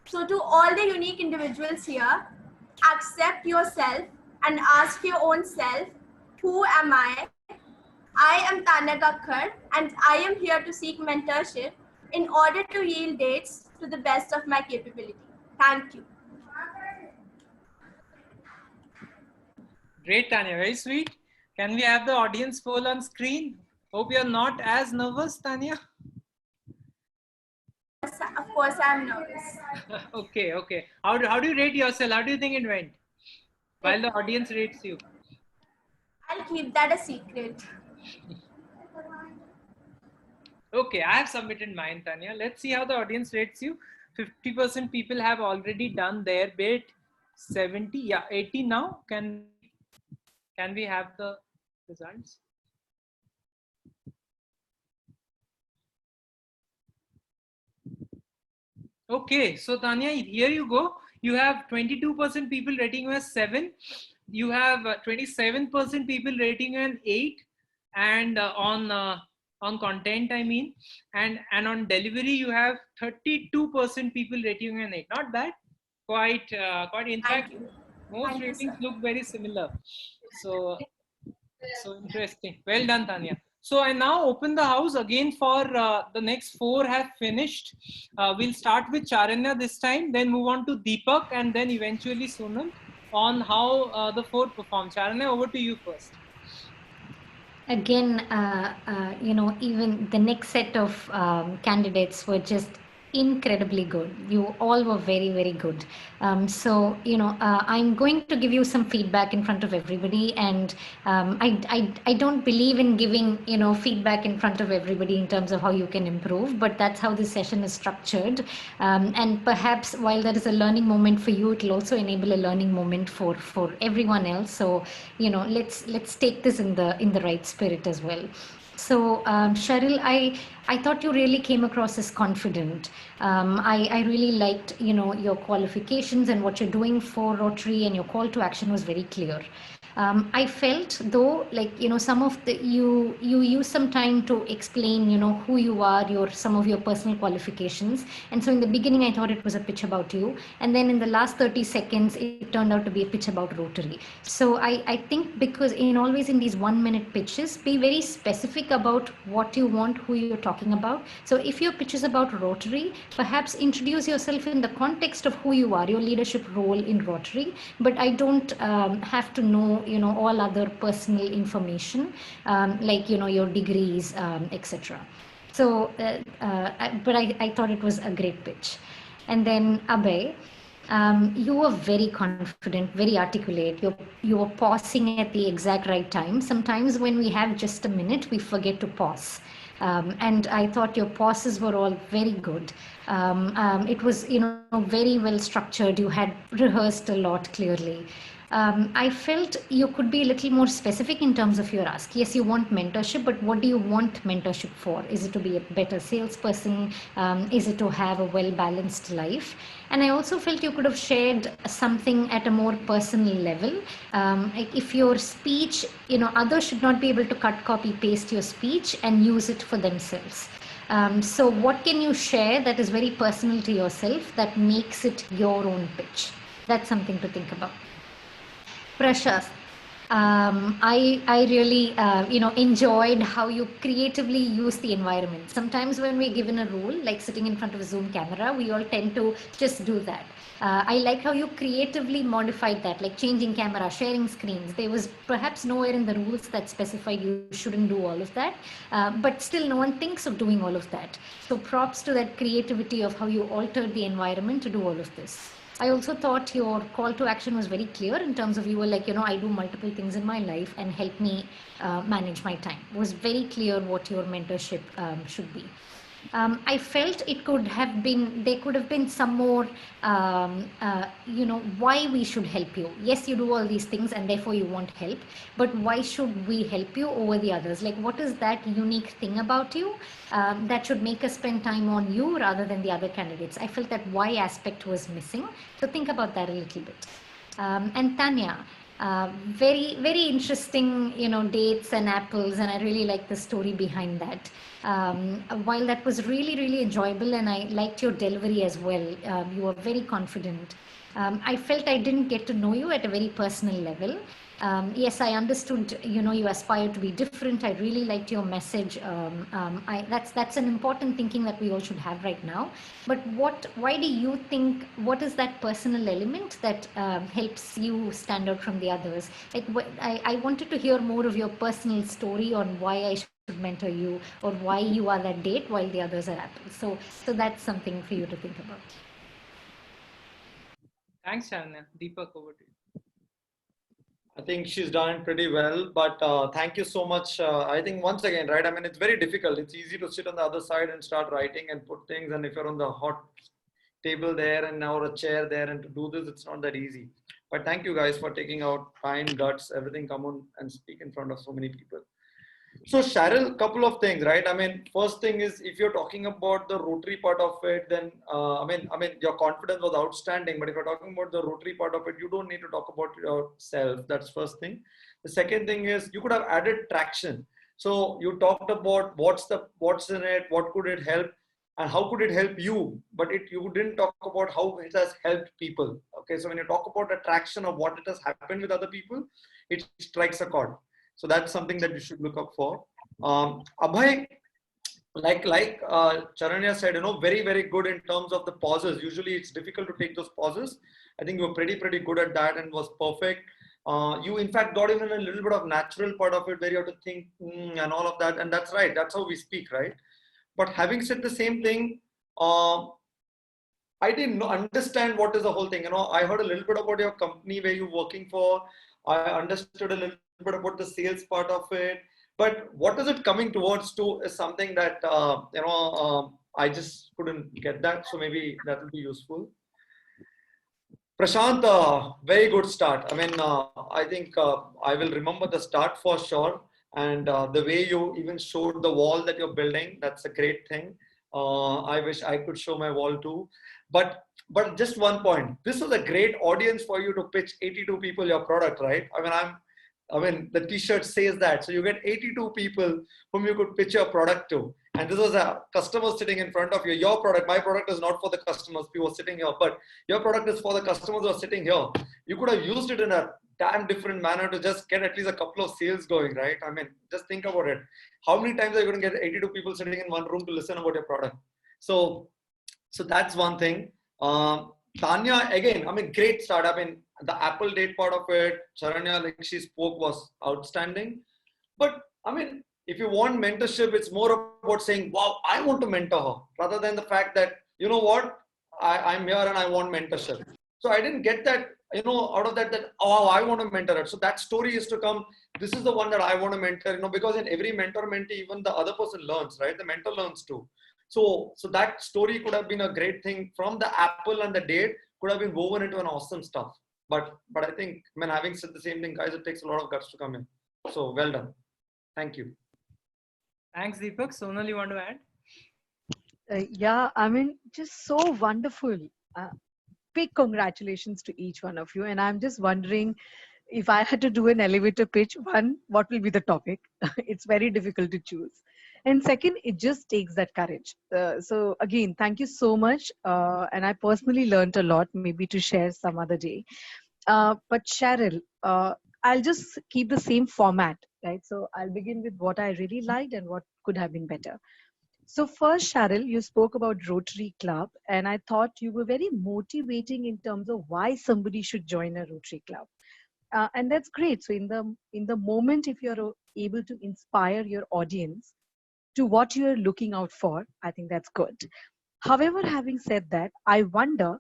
So to all the unique individuals here, accept yourself and ask your own self, who am I? I am Tanya Gakkar and I am here to seek mentorship in order to yield dates to the best of my capability. Thank you. Great, Tanya, very sweet. Can we have the audience poll on screen? Hope you're not as nervous, Tanya. Of course, I'm nervous. Okay, okay. How do you rate yourself? How do you think it went? While the audience rates you. I'll keep that a secret. Okay, I have submitted mine, Tanya. Let's see how the audience rates you. 50% people have already done their bit. 70, yeah, 80 now. Can we have the results? Okay, so Tanya, here you go. You have 22% people rating you as 7. You have 27% people rating you an 8, and on content, I mean, and on delivery you have 32% people rating you an 8. Not bad. Quite. In fact, most ratings look very similar. So interesting. Well done, Tanya. So I now open the house again for the next 4 have finished. We'll start with Charanya this time, then move on to Deepak, and then eventually Sonal on how the 4 perform. Charanya, over to you first. Again, even the next set of candidates were just incredibly good. You all were very, very good. I'm going to give you some feedback in front of everybody, and I don't believe in giving feedback in front of everybody in terms of how you can improve, but that's how this session is structured. And perhaps while there is a learning moment for you, it will also enable a learning moment for everyone else. So let's take this in the right spirit as well. So Cheryl, I thought you really came across as confident. I really liked your qualifications and what you're doing for Rotary, and your call to action was very clear. I felt though, some of you use some time to explain, who you are, some of your personal qualifications. And so in the beginning, I thought it was a pitch about you. And then in the last 30 seconds, it turned out to be a pitch about Rotary. So I think because always in these 1-minute pitches, be very specific about what you want, who you're talking about. So if your pitch is about Rotary, perhaps introduce yourself in the context of who you are, your leadership role in Rotary. But I don't have to know all other personal information, like your degrees, etc. So but I thought it was a great pitch. And then Abhay, you were very confident, very articulate. You were pausing at the exact right time. Sometimes when we have just a minute, we forget to pause. And I thought your pauses were all very good. It was very well structured. You had rehearsed a lot clearly. I felt you could be a little more specific in terms of your ask. Yes, you want mentorship, but what do you want mentorship for? Is it to be a better salesperson? Is it to have a well-balanced life? And I also felt you could have shared something at a more personal level. If your speech, others should not be able to cut, copy, paste your speech and use it for themselves. So what can you share that is very personal to yourself that makes it your own pitch? That's something to think about. Prashant, I really enjoyed how you creatively use the environment. Sometimes when we're given a role, like sitting in front of a Zoom camera, we all tend to just do that. I like how you creatively modified that, like changing camera, sharing screens. There was perhaps nowhere in the rules that specified you shouldn't do all of that, but still no one thinks of doing all of that. So props to that creativity of how you altered the environment to do all of this. I also thought your call to action was very clear in terms of you were like, I do multiple things in my life and help me manage my time. It was very clear what your mentorship should be. I felt it could have been, there could have been some more, why we should help you. Yes, you do all these things and therefore you want help, but why should we help you over the others? Like, what is that unique thing about you that should make us spend time on you rather than the other candidates? I felt that why aspect was missing. So think about that a little bit. And Tanya, very, very interesting, dates and apples, and I really like the story behind that. While that was really, really enjoyable, and I liked your delivery as well, you were very confident. I felt I didn't get to know you at a very personal level. Yes, I understood, you aspire to be different. I really liked your message. That's an important thinking that we all should have right now. But why do you think, what is that personal element that helps you stand out from the others? I wanted to hear more of your personal story on why I should mentor you, or why you are that date while the others are apples. So that's something for you to think about. Thanks, Sharanya. Deepak, over to you. I think she's done it pretty well, but thank you so much. I think once again, right? I mean, it's very difficult. It's easy to sit on the other side and start writing and put things. And if you're on the hot table there and now a chair there and to do this, it's not that easy. But thank you guys for taking out time, guts, everything, come on and speak in front of so many people. So Cheryl, couple of things, right? I mean, first thing is, if you're talking about the Rotary part of it, then I mean, your confidence was outstanding. But if you're talking about the Rotary part of it, you don't need to talk about yourself. That's first thing. The second thing is, you could have added traction. So you talked about what's in it, what could it help, and how could it help you? But you didn't talk about how it has helped people. Okay, so when you talk about the traction of what it has happened with other people, it strikes a chord. So that's something that you should look up for. Abhay, like Charanya said, very, very good in terms of the pauses. Usually it's difficult to take those pauses. I think you were pretty good at that and was perfect. You in fact got even a little bit of natural part of it where you have to think and all of that. And that's right. That's how we speak, right? But having said the same thing, I didn't understand what is the whole thing. I heard a little bit about your company where you're working for. I understood a little bit about the sales part of it, but what is it coming towards to is something that I just couldn't get that. So maybe that will be useful. Prashant, very good start. I mean, I think I will remember the start for sure, and the way you even showed the wall that you're building, that's a great thing. I wish I could show my wall too, but just one point. This was a great audience for you to pitch 82 people your product, right? I mean, the t-shirt says that. So you get 82 people whom you could pitch your product to. And this was a customer sitting in front of you. Your product, my product is not for the customers who are sitting here, but your product is for the customers who are sitting here. You could have used it in a damn different manner to just get at least a couple of sales going, right? I mean, just think about it. How many times are you going to get 82 people sitting in one room to listen about your product? So that's one thing. Tanya, again, I mean, great start. I mean, the Apple date part of it, Charanya, like she spoke, was outstanding. But I mean, if you want mentorship, it's more about saying, wow, I want to mentor her, rather than the fact that, you know what, I'm here and I want mentorship. So I didn't get that, out of that, oh, I want to mentor her. So that story is to come. This is the one that I want to mentor, because in every mentor-mentee, even the other person learns, right? The mentor learns too. So that story could have been a great thing from the Apple and the date, could have been woven into an awesome stuff. But I think, I mean, having said the same thing, guys, it takes a lot of guts to come in. So well done. Thank you. Thanks, Deepak. Sonal, you want to add? Yeah, I mean, just so wonderful. Big congratulations to each one of you. And I'm just wondering, if I had to do an elevator pitch, one, what will be the topic? It's very difficult to choose. And second, it just takes that courage. So again, thank you so much. And I personally learned a lot, maybe to share some other day. But Cheryl, I'll just keep the same format, right? So I'll begin with what I really liked and what could have been better. So first, Cheryl, you spoke about Rotary Club, and I thought you were very motivating in terms of why somebody should join a Rotary Club. And that's great. So in the moment, if you're able to inspire your audience to what you're looking out for, I think that's good. However, having said that, I wonder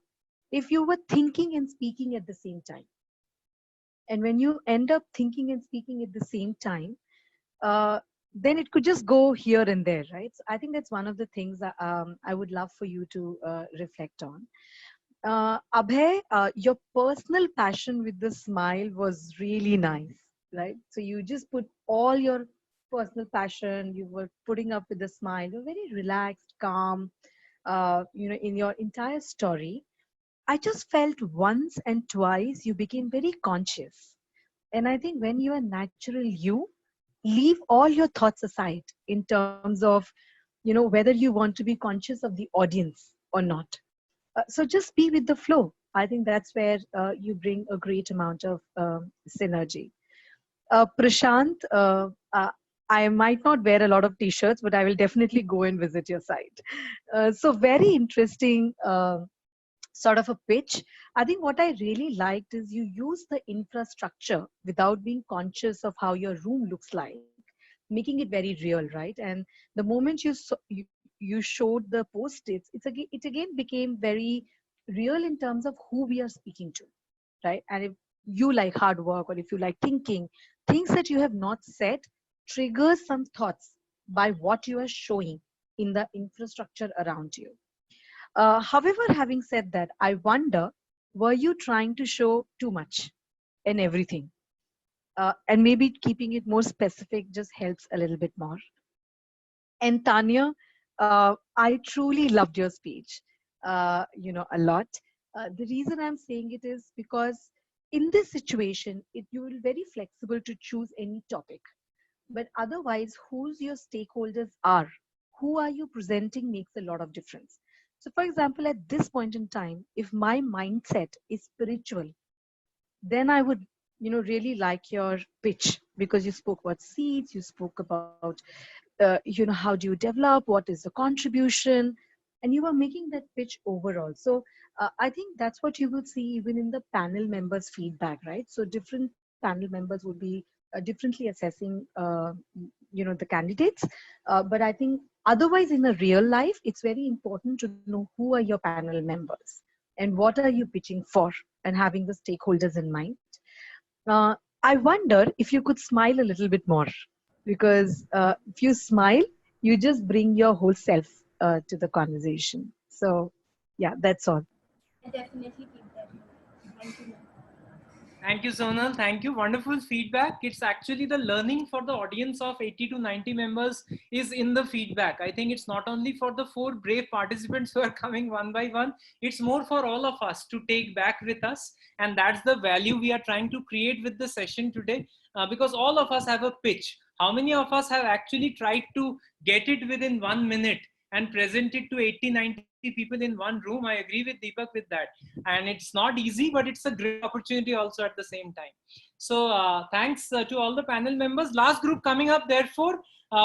if you were thinking and speaking at the same time. And when you end up thinking and speaking at the same time, then it could just go here and there, right? So I think that's one of the things that, I would love for you to reflect on. Abhay, your personal passion with the smile was really nice, right? So you just put all your personal passion, you were putting up with a smile, you're very relaxed, calm, in your entire story. I just felt once and twice you became very conscious. And I think when you are natural you, leave all your thoughts aside in terms of, whether you want to be conscious of the audience or not. So just be with the flow. I think that's where you bring a great amount of synergy. Prashant, I might not wear a lot of t-shirts, but I will definitely go and visit your site. So very interesting sort of a pitch. I think what I really liked is you use the infrastructure without being conscious of how your room looks like, making it very real, right? And the moment you showed the post-its, it again became very real in terms of who we are speaking to, right? And if you like hard work or if you like thinking, things that you have not said triggers some thoughts by what you are showing in the infrastructure around you. However, having said that, I wonder, were you trying to show too much and everything? And maybe keeping it more specific just helps a little bit more. And Tanya, I truly loved your speech, a lot. The reason I'm saying it is because in this situation, you will be very flexible to choose any topic. But otherwise, who's your stakeholders are, who are you presenting makes a lot of difference. So for example, at this point in time, if my mindset is spiritual, then I would, really like your pitch, because you spoke about seeds, you spoke about, how do you develop, what is the contribution, and you are making that pitch overall. So I think that's what you will see even in the panel members' feedback, right? So different panel members will be differently assessing, the candidates. But I think otherwise in a real life, it's very important to know who are your panel members and what are you pitching for, and having the stakeholders in mind. I wonder if you could smile a little bit more, because if you smile, you just bring your whole self to the conversation. So yeah, that's all. I definitely keep that in mind. Thank you, ma'am. Thank you, Sonal. Thank you. Wonderful feedback. It's actually the learning for the audience of 80 to 90 members is in the feedback. I think it's not only for the 4 brave participants who are coming one by one, it's more for all of us to take back with us. And that's the value we are trying to create with the session today, because all of us have a pitch. How many of us have actually tried to get it within 1 minute and present it to 80, 90 people in one room? I agree with Deepak with that. And it's not easy, but it's a great opportunity also at the same time. So thanks to all the panel members. Last group coming up, therefore,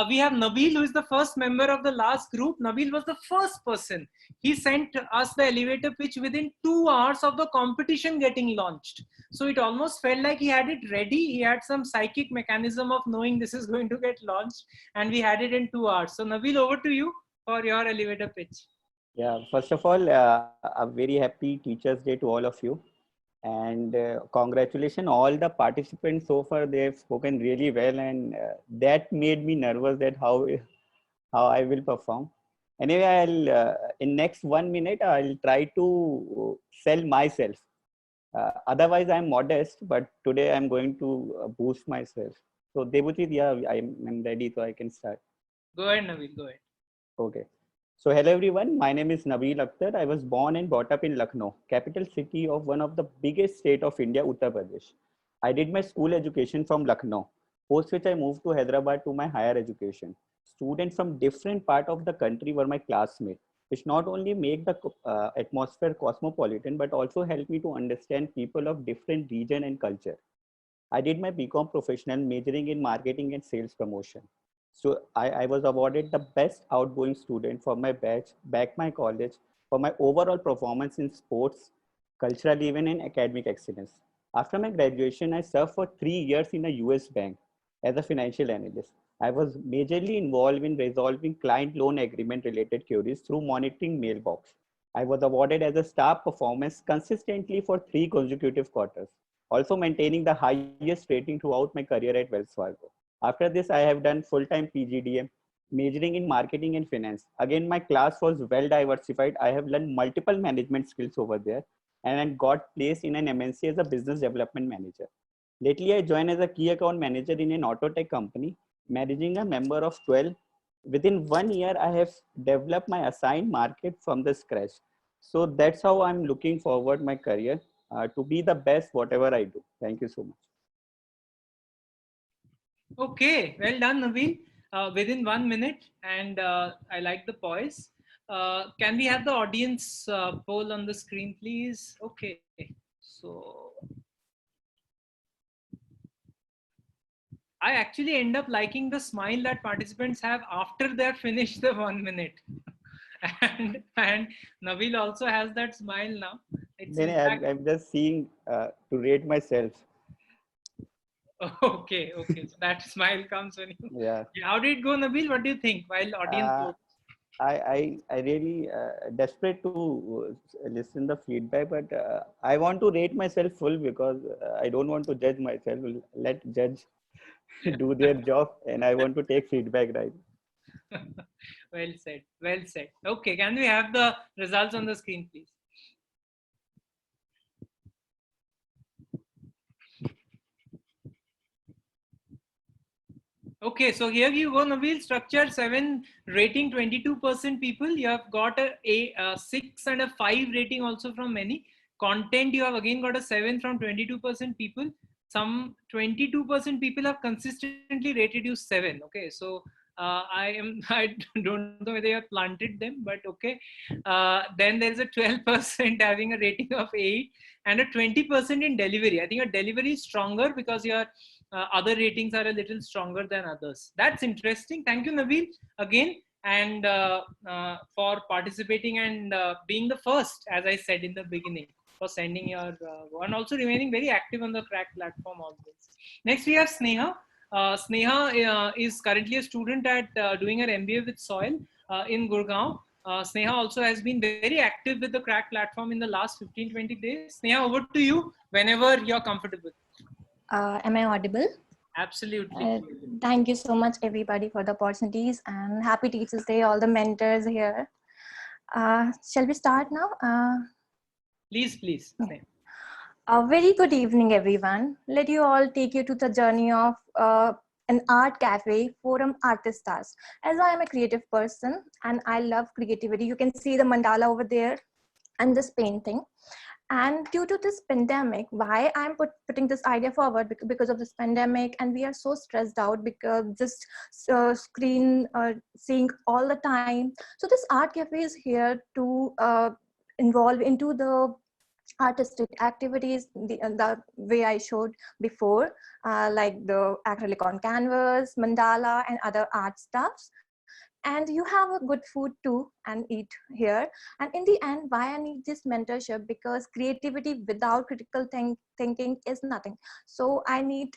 we have Nabil, who is the first member of the last group. Nabil was the first person. He sent us the elevator pitch within 2 hours of the competition getting launched. So it almost felt like he had it ready. He had some psychic mechanism of knowing this is going to get launched, and we had it in 2 hours. So Nabil, over to you for your elevator pitch. Yeah, first of all, a very happy Teachers' Day to all of you. And congratulations, all the participants so far. They've spoken really well, and that made me nervous that how I will perform. Anyway, I'll in next 1 minute, I'll try to sell myself. Otherwise, I'm modest, but today I'm going to boost myself. So Debujit, yeah, I'm ready, so I can start. Go ahead, Nabil, go ahead. Okay. So hello everyone, my name is Nabil Akhtar. I was born and brought up in Lucknow, capital city of one of the biggest state of India, Uttar Pradesh. I did my school education from Lucknow, post which I moved to Hyderabad to my higher education. Students from different part of the country were my classmates, which not only make the atmosphere cosmopolitan, but also helped me to understand people of different region and culture. I did my BCom professional majoring in marketing and sales promotion. So I was awarded the best outgoing student for my batch back my college for my overall performance in sports, cultural event, and academic excellence. After my graduation, I served for 3 years in a US bank as a financial analyst. I was majorly involved in resolving client loan agreement related queries through monitoring mailbox. I was awarded as a star performance consistently for 3 consecutive quarters, also maintaining the highest rating throughout my career at Wells Fargo. After this, I have done full-time PGDM, majoring in marketing and finance. Again, my class was well diversified. I have learned multiple management skills over there and I got placed in an MNC as a business development manager. Lately, I joined as a key account manager in an auto tech company, managing a member of 12. Within 1 year, I have developed my assigned market from the scratch. So that's how I'm looking forward my career to be the best whatever I do. Thank you so much. Okay, well done, Nabil. Within 1 minute, and I like the poise. Can we have the audience poll on the screen, please? Okay, so I actually end up liking the smile that participants have after they're finished the 1 minute. and Nabil also has that smile now. It's in fact... I'm just seeing to rate myself. Okay, so that smile comes when you... Yeah. How did it go, Nabil? What do you think while audience votes? I really desperate to listen the feedback, but I want to rate myself full because I don't want to judge myself. Let judge do their job, and I want to take feedback, right? Well said. Well said. Okay, can we have the results on the screen, please? Okay, so here you go, Nabil. Structure 7, rating 22% people. You have got a 6 and a 5 rating also from many. Content, you have again got a 7 from 22% people. Some 22% people have consistently rated you 7. Okay, so I don't know whether you have planted them, but okay. Then there's a 12% having a rating of 8 and a 20% in delivery. I think a delivery is stronger because your other ratings are a little stronger than others. That's interesting. Thank you, Nabil, again, and for participating and being the first, as I said in the beginning, for sending your one, also remaining very active on the Crack platform always. Next, we have Sneha. Sneha is currently a student at doing her MBA with Soil in Gurgaon. Sneha also has been very active with the Crack platform in the last 15-20 days. Sneha, over to you whenever you're comfortable. Am I audible? Absolutely. Thank you so much, everybody, for the opportunities, and happy Teachers Day, all the mentors here. Shall we start now? Please. A very good evening, everyone. Let you all take you to the journey of an art cafe, Forum Artistas. As I am a creative person and I love creativity, you can see the mandala over there and this painting. And due to this pandemic, why I'm putting this idea forward, because of this pandemic, and we are so stressed out because just screen seeing all the time. So this art cafe is here to involve into the artistic activities the way I showed before, like the acrylic on canvas, mandala, and other art stuffs. And you have a good food too and eat here. And in the end, why I need this mentorship? Because creativity without critical thinking is nothing. So I need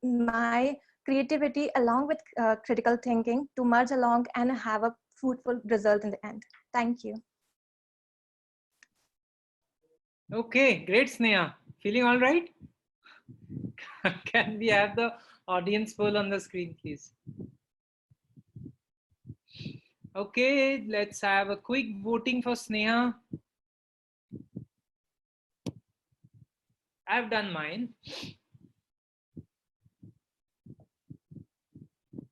my creativity along with critical thinking to merge along and have a fruitful result in the end. Thank you. Okay, great, Sneha. Feeling all right? Can we have the audience poll on the screen, please? Okay, let's have a quick voting for Sneha. I've done mine.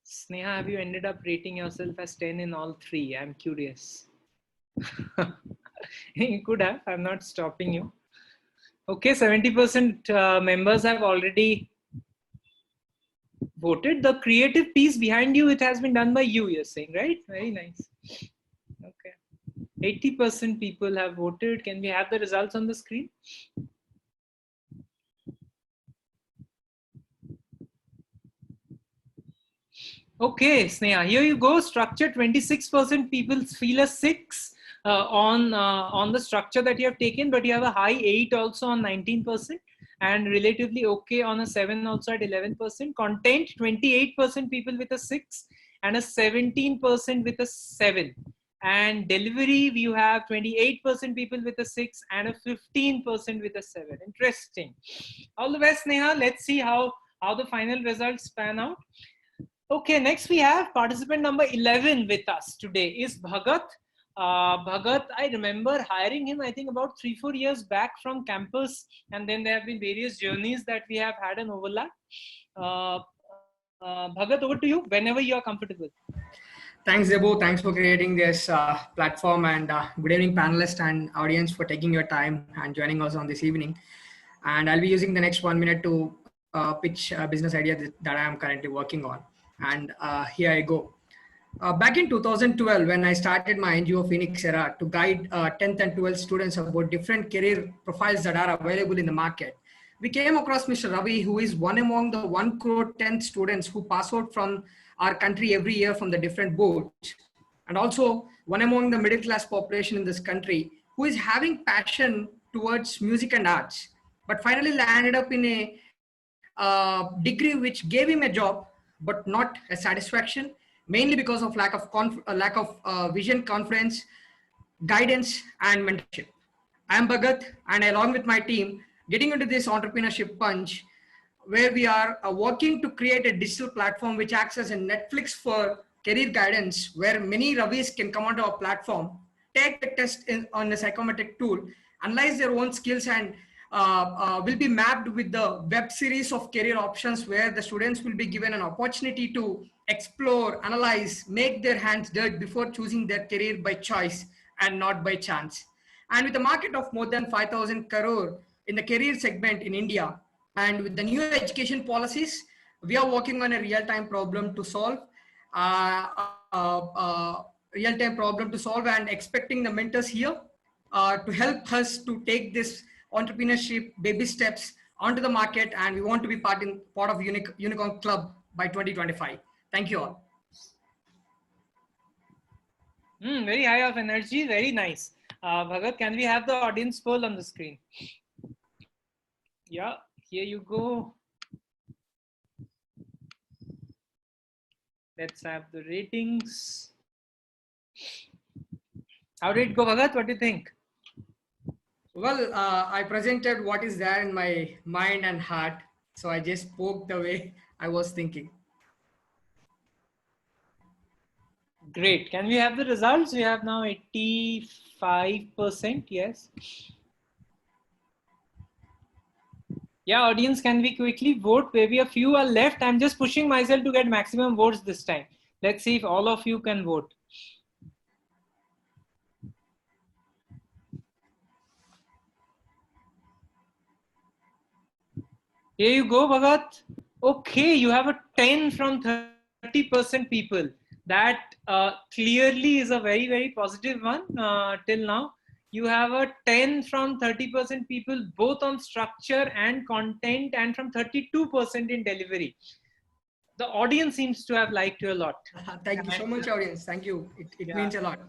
Sneha, have you ended up rating yourself as 10 in all 3? I'm curious. You could have. I'm not stopping you. Okay, 70% members have already voted. The creative piece behind you, it has been done by you, you're saying, right? Very nice. Okay. 80% people have voted. Can we have the results on the screen? Okay, Sneha, here you go. Structure, 26% people feel a 6 on the structure that you have taken, but you have a high 8 also on 19%, and relatively okay on a 7 also at 11%. Content, 28% people with a 6 and a 17% with a 7. And delivery, you have 28% people with a 6 and a 15% with a 7. Interesting. All the best, Neha. Let's see how the final results pan out. Okay, next we have participant number 11 with us today is Bhagat. Bhagat, I remember hiring him, I think about 3-4 years back from campus, and then there have been various journeys that we have had an overlap. Bhagat, over to you whenever you are comfortable. Thanks, Debo. Thanks for creating this platform, and good evening, panelists and audience, for taking your time and joining us on this evening. And I'll be using the next 1 minute to pitch a business idea that I am currently working on. And here I go. Back in 2012, when I started my NGO Phoenix Era to guide 10th and 12th students about different career profiles that are available in the market, we came across Mr. Ravi, who is one among the 1 crore 10th students who pass out from our country every year from the different boards, and also one among the middle class population in this country who is having passion towards music and arts, but finally landed up in a degree which gave him a job, but not a satisfaction, mainly because of lack of vision, confidence, guidance, and mentorship. I am Bhagat, and along with my team, getting into this entrepreneurship punch, where we are working to create a digital platform which acts as a Netflix for career guidance, where many Ravis can come onto our platform, take a test on a psychometric tool, analyze their own skills, and will be mapped with the web series of career options, where the students will be given an opportunity to explore, analyze, make their hands dirty before choosing their career by choice and not by chance. And with a market of more than 5,000 crore in the career segment in India, and with the new education policies, we are working on a real-time problem to solve, and expecting the mentors here to help us to take this entrepreneurship baby steps onto the market. And we want to be part of Unicorn Club by 2025. Thank you all. Very high of energy, very nice. Bhagat, can we have the audience poll on the screen? Yeah, here you go. Let's have the ratings. How did it go, Bhagat? What do you think? Well, I presented what is there in my mind and heart. So I just spoke the way I was thinking. Great. Can we have the results? We have now 85%. Yes. Yeah, audience, can we quickly vote? Maybe a few are left. I'm just pushing myself to get maximum votes this time. Let's see if all of you can vote. Here you go, Bhagat. Okay, you have a 10 from 30% people. That clearly is a very, very positive one till now. You have a 10 from 30% people, both on structure and content, and from 32% in delivery. The audience seems to have liked you a lot. Thank you so much, audience. Thank you. It means a lot.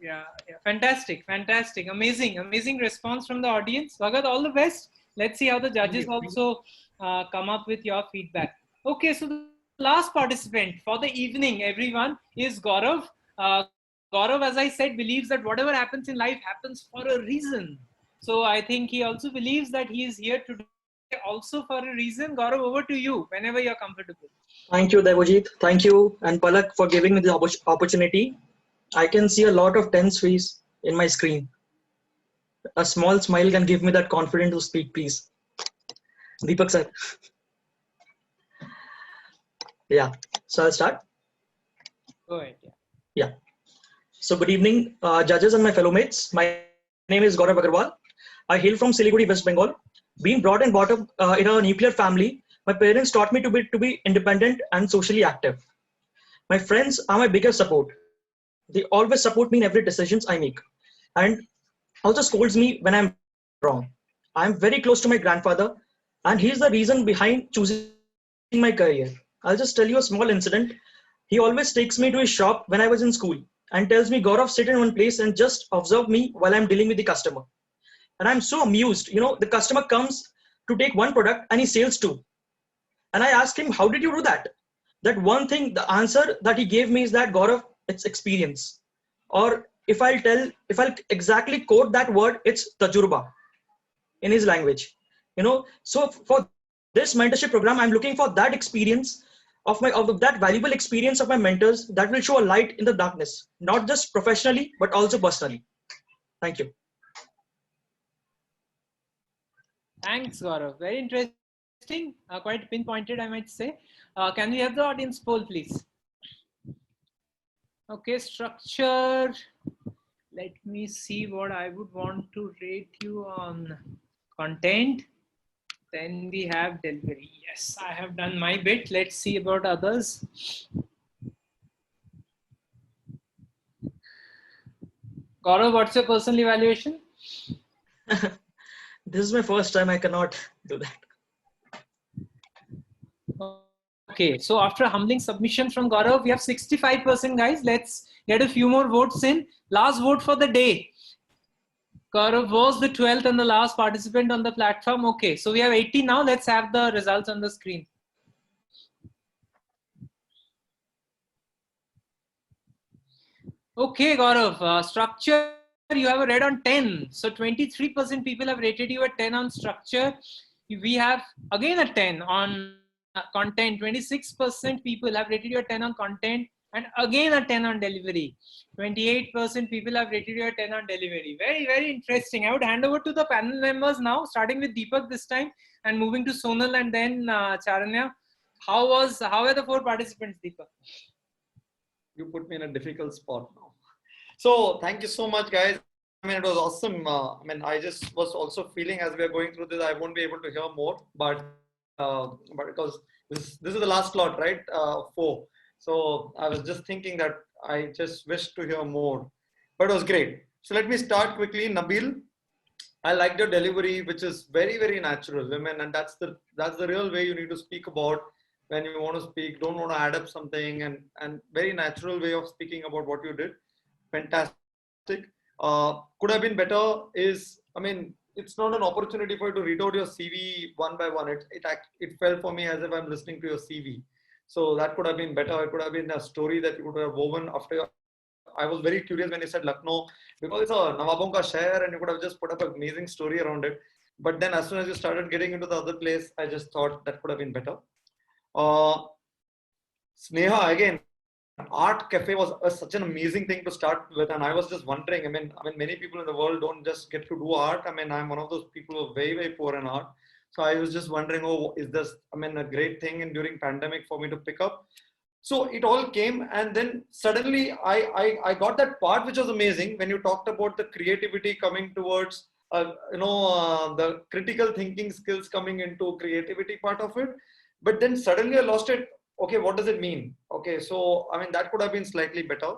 Yeah, fantastic, fantastic, amazing response from the audience. Bhagat, all the best. Let's see how the judges also come up with your feedback. Okay, so the last participant for the evening, everyone, is Gaurav. Gaurav, as I said, believes that whatever happens in life happens for a reason. So I think he also believes that he is here today also for a reason. Gaurav, over to you whenever you're comfortable. Thank you, Devojit. Thank you and Palak for giving me the opportunity. I can see a lot of tense face in my screen. A small smile can give me that confidence to speak, please. Deepak sir. Yeah, so I'll start. Go ahead. Yeah. So good evening, judges and my fellow mates. My name is Gaurav Agarwal. I hail from Siliguri, West Bengal. Being brought and brought up in a nuclear family, my parents taught me to be independent and socially active. My friends are my biggest support. They always support me in every decisions I make, and also scolds me when I'm wrong. I'm very close to my grandfather, and he's the reason behind choosing my career. I'll just tell you a small incident. He always takes me to his shop when I was in school and tells me, Gaurav, sit in one place and just observe me while I'm dealing with the customer. And I'm so amused. You know, the customer comes to take one product and he sells two. And I asked him, how did you do that? That one thing, the answer that he gave me is that, Gaurav, it's experience. or if I'll exactly quote that word, it's tajurba in his language. So for this mentorship program, I'm looking for that experience of that valuable experience of my mentors that will show a light in the darkness, not just professionally, but also personally. Thank you. Thanks, Gaurav. Very interesting. Quite pinpointed, I might say. Can we have the audience poll, please? Okay, structure. Let me see what I would want to rate you on. Content. Then we have delivery. Yes, I have done my bit. Let's see about others. Gaurav, what's your personal evaluation? This is my first time. I cannot do that. Okay, so after a humbling submission from Gaurav, we have 65%, guys. Let's get a few more votes in. Last vote for the day. Gaurav was the 12th and the last participant on the platform. Okay, so we have 80 now. Let's have the results on the screen. Okay, Gaurav, structure, you have a red on 10. So 23% people have rated you a 10 on structure. We have again a 10 on content. 26% people have rated you a 10 on content, and again a 10 on delivery. 28% people have rated you a 10 on delivery. Very, very interesting. I would hand over to the panel members now, starting with Deepak this time and moving to Sonal and then Charanya. How were the 4 participants, Deepak? You put me in a difficult spot now. So thank you so much, guys. I mean, it was awesome. I just was also feeling as we are going through this, I won't be able to hear more, but because this is the last slot, right? 4. So I was just thinking that I just wish to hear more, but it was great. So let me start quickly. Nabil, I liked your delivery, which is very, very natural. Women, and that's the real way you need to speak about when you want to speak. Don't want to add up something, and very natural way of speaking about what you did. Fantastic. Could have been better is, I mean, it's not an opportunity for you to read out your CV one by one. It felt for me as if I'm listening to your CV. So that could have been better. It could have been a story that you would have woven after. I was very curious when you said Lucknow, because it's a Nawabon ka Sheher and you could have just put up an amazing story around it. But then as soon as you started getting into the other place, I just thought that could have been better. Sneha, again, Art Cafe was such an amazing thing to start with, and I was just wondering. I mean, many people in the world don't just get to do art. I mean, I'm one of those people who are very, very poor in art. So I was just wondering, oh, is this? I mean, a great thing and during pandemic for me to pick up. So it all came, and then suddenly I got that part which was amazing when you talked about the creativity coming towards, the critical thinking skills coming into creativity part of it. But then suddenly I lost it. Okay, what does it mean? Okay, so I mean, that could have been slightly better.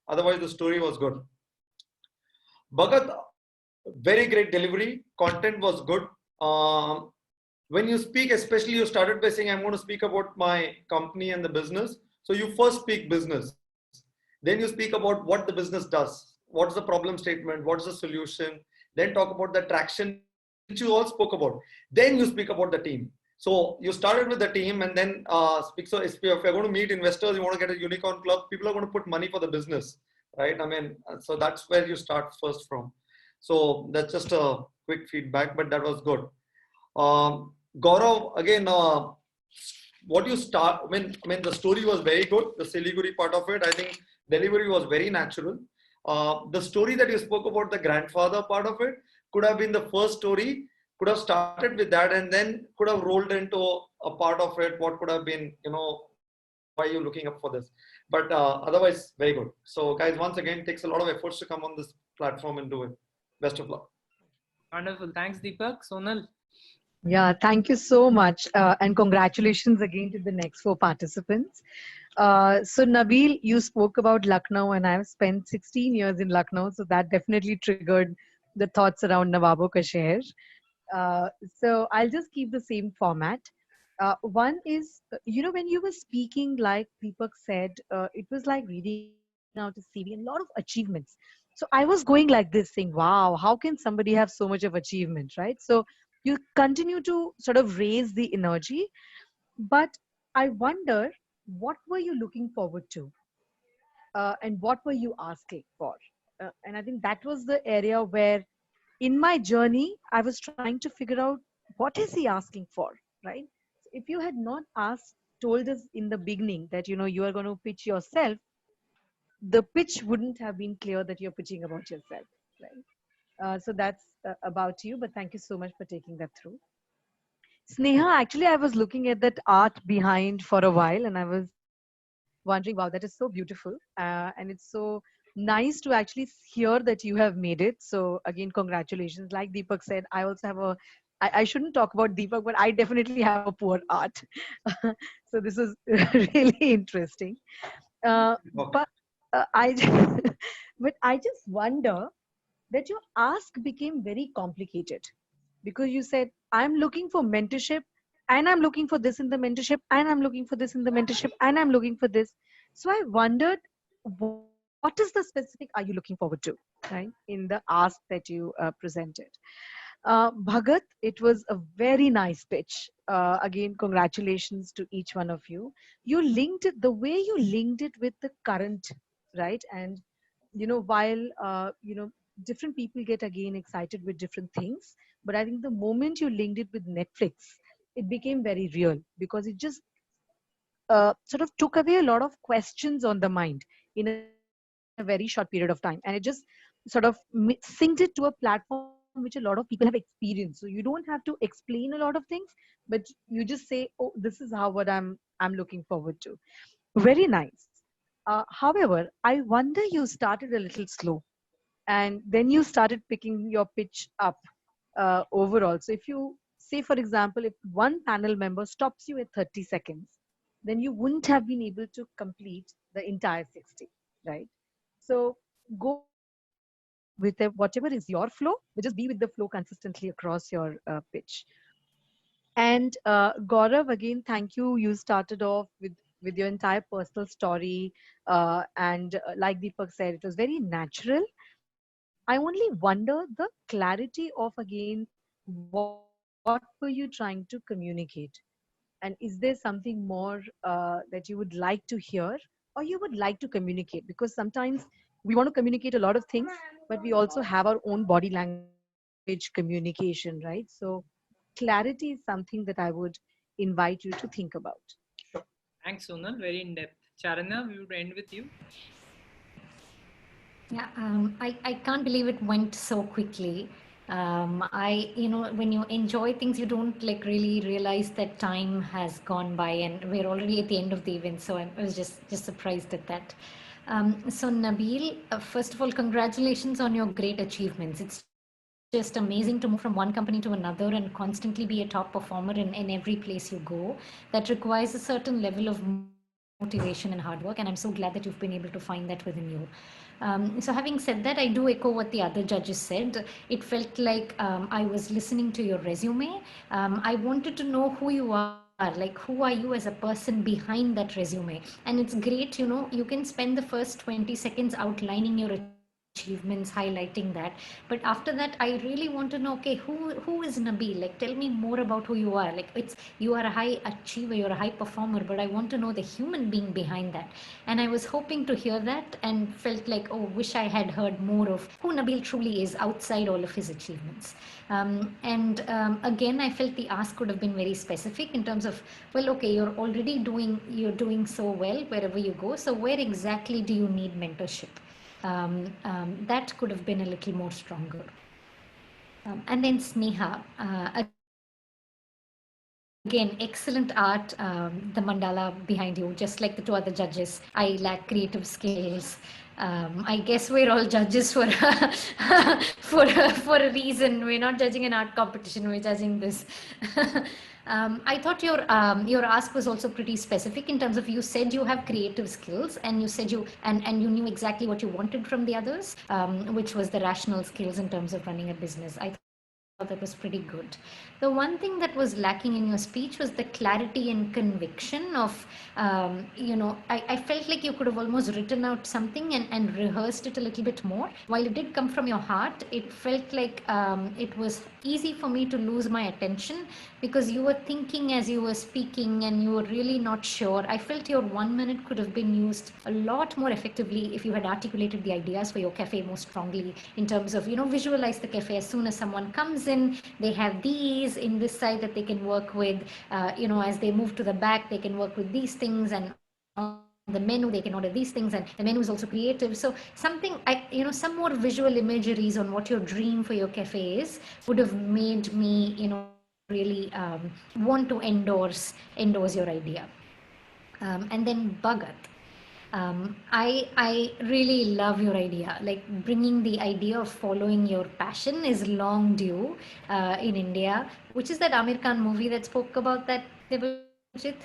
Otherwise, the story was good. Bhagat, very great delivery. Content was good. When you speak, especially you started by saying, I'm going to speak about my company and the business. So you first speak business. Then you speak about what the business does. What's the problem statement? What's the solution? Then talk about the traction, which you all spoke about. Then you speak about the team. So you started with the team and then speak. So if you're going to meet investors, you want to get a unicorn club, people are going to put money for the business, right? I mean, so that's where you start first from. So that's just a quick feedback, but that was good. Gaurav, again, what you start, I mean, the story was very good. The Siliguri part of it, I think delivery was very natural. The story that you spoke about, the grandfather part of it, could have been the first story. Could have started with that and then could have rolled into a part of it. What could have been, why are you looking up for this? But otherwise, very good. So guys, once again, it takes a lot of efforts to come on this platform and do it. Best of luck. Wonderful. Thanks, Deepak. Sonal. Yeah, thank you so much. And congratulations again to the next 4 participants. So Nabil, you spoke about Lucknow, and I've spent 16 years in Lucknow. So that definitely triggered the thoughts around Nawabon ka Sheher. So I'll just keep the same format. One is, when you were speaking, like Deepak said, it was like reading out a CV and a lot of achievements. So I was going like this, saying, wow, how can somebody have so much of achievement, right? So you continue to sort of raise the energy. But I wonder, what were you looking forward to? and what were you asking for? And I think that was the area where in my journey, I was trying to figure out what is he asking for, right? If you had not told us in the beginning that, you are going to pitch yourself, the pitch wouldn't have been clear that you're pitching about yourself, right? So that's about you, but thank you so much for taking that through. Sneha, actually, I was looking at that art behind for a while and I was wondering, wow, that is so beautiful. And it's so nice to actually hear that you have made it. So again, congratulations. Like Deepak said, I also have I shouldn't talk about Deepak, but I definitely have a poor art. So this is really interesting. But but I just wonder that your ask became very complicated because you said, I'm looking for mentorship and I'm looking for this in the mentorship and I'm looking for this in the mentorship and I'm looking for this. So I wondered, what is the specific are you looking forward to, right, in the ask that you presented? Bhagat, it was a very nice pitch. Again, congratulations to each one of you. You linked it, the way you linked it with the current, right? And, while, different people get again excited with different things. But I think the moment you linked it with Netflix, it became very real because it just sort of took away a lot of questions on the mind in a very short period of time. And it just sort of synced it to a platform which a lot of people have experienced. So you don't have to explain a lot of things, but you just say, oh, this is what I'm looking forward to. Very nice. However, I wonder you started a little slow and then you started picking your pitch up overall. So if you say, for example, if one panel member stops you at 30 seconds, then you wouldn't have been able to complete the entire 60, right? So go with whatever is your flow, but just be with the flow consistently across your pitch. And Gaurav, again, thank you. You started off with your entire personal story. And like Deepak said, it was very natural. I only wonder the clarity of, again, what were you trying to communicate? And is there something more that you would like to hear or you would like to communicate? Because sometimes we want to communicate a lot of things, but we also have our own body language communication, right? So clarity is something that I would invite you to think about. Sure. Thanks, Sonal. Very in depth. Charana, we would end with you. Yeah, I can't believe it went so quickly. When you enjoy things, you don't like really realize that time has gone by and we're already at the end of the event. So I was just surprised at that. So Nabil, first of all, congratulations on your great achievements. It's just amazing to move from one company to another and constantly be a top performer in every place you go. That requires a certain level of motivation and hard work, and I'm so glad that you've been able to find that within you. So having said that, I do echo what the other judges said. It felt like I was listening to your resume. I wanted to know who you are. Like, who are you as a person behind that resume? And it's great, you can spend the first 20 seconds outlining your achievements, highlighting that, but after that I really want to know, okay, who is Nabil? Like, tell me more about who you are. Like, you are a high achiever, you're a high performer, but I want to know the human being behind that. And I was hoping to hear that and felt like, oh, wish I had heard more of who Nabil truly is outside all of his achievements. Again, I felt the ask could have been very specific in terms of, well, okay, you're doing so well wherever you go, so where exactly do you need mentorship? That could have been a little more stronger. And then Sneha, again, excellent art, the mandala behind you, just like the two other judges. I lack creative skills. I guess we're all judges for for a reason. We're not judging an art competition, we're judging this. I thought your ask was also pretty specific in terms of, you said you have creative skills and you said you knew exactly what you wanted from the others, which was the rational skills in terms of running a business. I that was pretty good. The one thing that was lacking in your speech was the clarity and conviction of, I felt like you could have almost written out something and rehearsed it a little bit more. While it did come from your heart, it felt like it was easy for me to lose my attention because you were thinking as you were speaking and you were really not sure. I felt your 1 minute could have been used a lot more effectively if you had articulated the ideas for your cafe more strongly in terms of, visualize the cafe as soon as someone comes in, they have these in this side that they can work with, as they move to the back, they can work with these things, and on the menu they can order these things, and the menu is also creative. So something, some more visual imageries on what your dream for your cafe is would have made me, really want to endorse your idea. And then Bhagat, I really love your idea. Like bringing the idea of following your passion is long due in India, which is that Amir Khan movie that spoke about that, Debojit,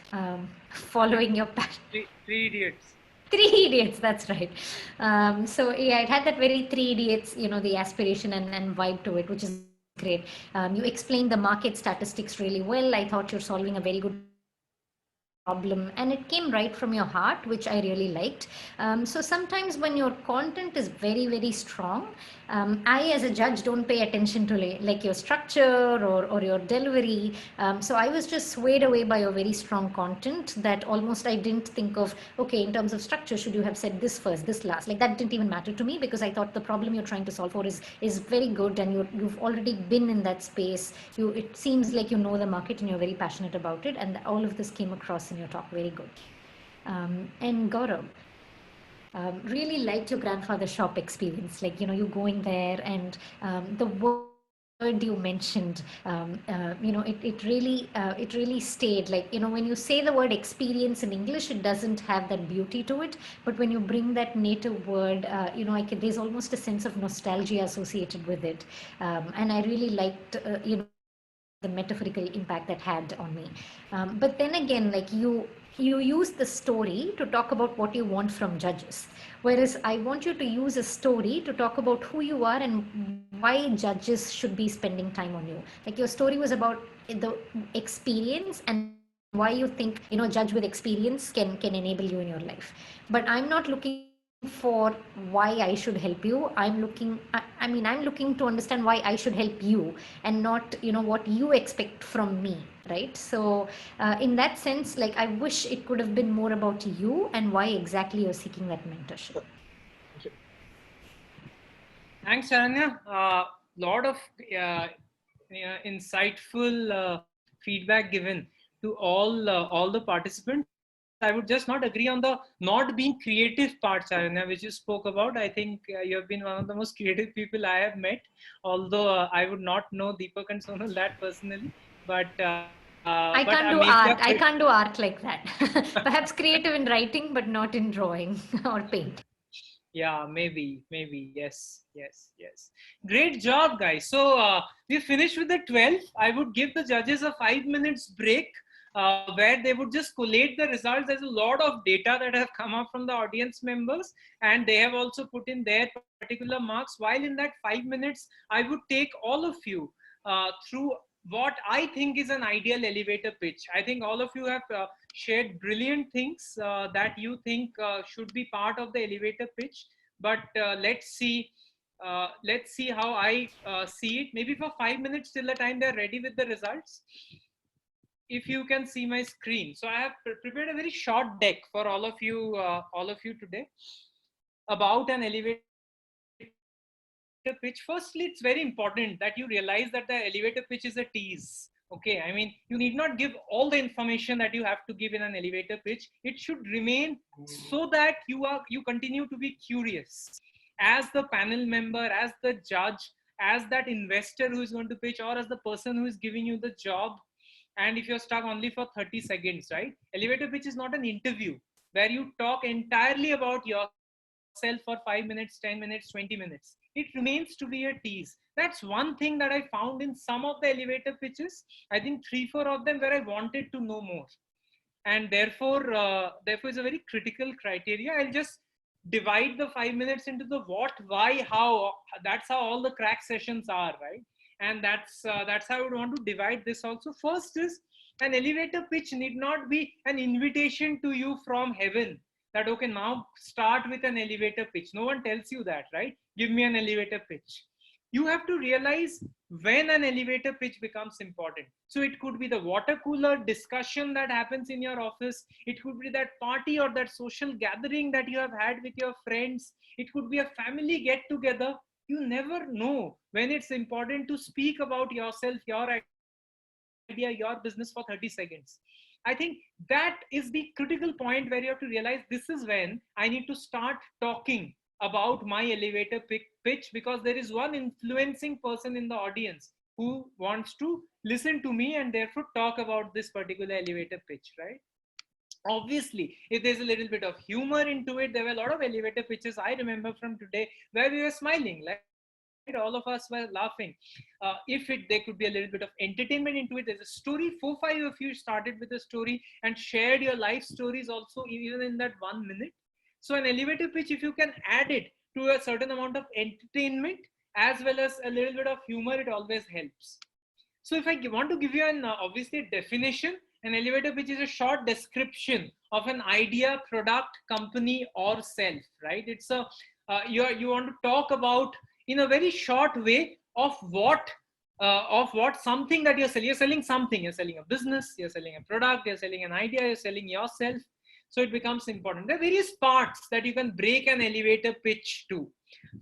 following your passion. Three Idiots. Three Idiots, that's right. So yeah, it had that very Three Idiots, the aspiration and vibe to it, which is great. You explained the market statistics really well. I thought you're solving a very good problem, and it came right from your heart, which I really liked. So sometimes when your content is very, very strong, I as a judge don't pay attention to like your structure or your delivery. So I was just swayed away by your very strong content that almost I didn't think of, okay, in terms of structure, should you have said this first, this last? Like that didn't even matter to me because I thought the problem you're trying to solve for is very good, and you've already been in that space. It seems like you know the market and you're very passionate about it, and all of this came across in your talk. Very good. And Gaurav, really liked your grandfather shop experience, like you going there and the word you mentioned, it really stayed. Like when you say the word experience in English, it doesn't have that beauty to it, but when you bring that native word, there's almost a sense of nostalgia associated with it, and I really liked the metaphorical impact that had on me. But then again, like you use the story to talk about what you want from judges, whereas I want you to use a story to talk about who you are and why judges should be spending time on you. Like your story was about the experience and why you think judge with experience can enable you in your life. But I'm not looking for why I should help you. I'm looking to understand why I should help you, and not what you expect from me, right? So in that sense, like I wish it could have been more about you and why exactly you're seeking that mentorship. Thanks, Sharanya. Lot of insightful feedback given to all the participants. I would just not agree on the not being creative part, Sharanya, which you spoke about. I think you have been one of the most creative people I have met, although I would not know Deepak and Sonal that personally. But I can't do art. I can't do art like that. Perhaps creative in writing, but not in drawing or paint. Yeah, maybe. Yes. Great job, guys. So we finished with the 12. I would give the judges a 5 minutes break. Where they would just collate the results. There's a lot of data that have come up from the audience members, and they have also put in their particular marks. While in that 5 minutes, I would take all of you through what I think is an ideal elevator pitch. I think all of you have shared brilliant things that you think should be part of the elevator pitch. But let's see how I see it. Maybe for 5 minutes till the time they're ready with the results. If you can see my screen. So I have prepared a very short deck for all of you today about an elevator pitch. Firstly, it's very important that you realize that the elevator pitch is a tease. Okay, I mean, you need not give all the information that you have to give in an elevator pitch. It should remain so that you continue to be curious as the panel member, as the judge, as that investor who is going to pitch, or as the person who is giving you the job. And if you're stuck only for 30 seconds, right? Elevator pitch is not an interview where you talk entirely about yourself for 5 minutes, 10 minutes, 20 minutes. It remains to be a tease. That's one thing that I found in some of the elevator pitches. I think 3-4 of them where I wanted to know more. And therefore is a very critical criteria. I'll just divide the 5 minutes into the what, why, how. That's how all the crack sessions are, right? And that's how I would want to divide this also. First is, an elevator pitch need not be an invitation to you from heaven that, okay, now start with an elevator pitch. No one tells you that, right? Give me an elevator pitch. You have to realize when an elevator pitch becomes important. So it could be the water cooler discussion that happens in your office. It could be that party or that social gathering that you have had with your friends. It could be a family get together. You never know when it's important to speak about yourself, your idea, your business for 30 seconds. I think that is the critical point where you have to realize this is when I need to start talking about my elevator pitch, because there is one influencing person in the audience who wants to listen to me and therefore talk about this particular elevator pitch, right? Obviously, if there's a little bit of humor into it, there were a lot of elevator pitches I remember from today where we were smiling, like all of us were laughing. There could be a little bit of entertainment into it. There's a story. 4-5 of you started with a story and shared your life stories also, even in that 1 minute. So an elevator pitch, if you can add it to a certain amount of entertainment as well as a little bit of humor, it always helps. So if I want to give you an obviously a definition, an elevator pitch is a short description of an idea, product, company, or self, right? It's a you want to talk about in a very short way of what something that you're selling. You're selling something. You're selling a business. You're selling a product. You're selling an idea. You're selling yourself. So it becomes important. There are various parts that you can break an elevator pitch to.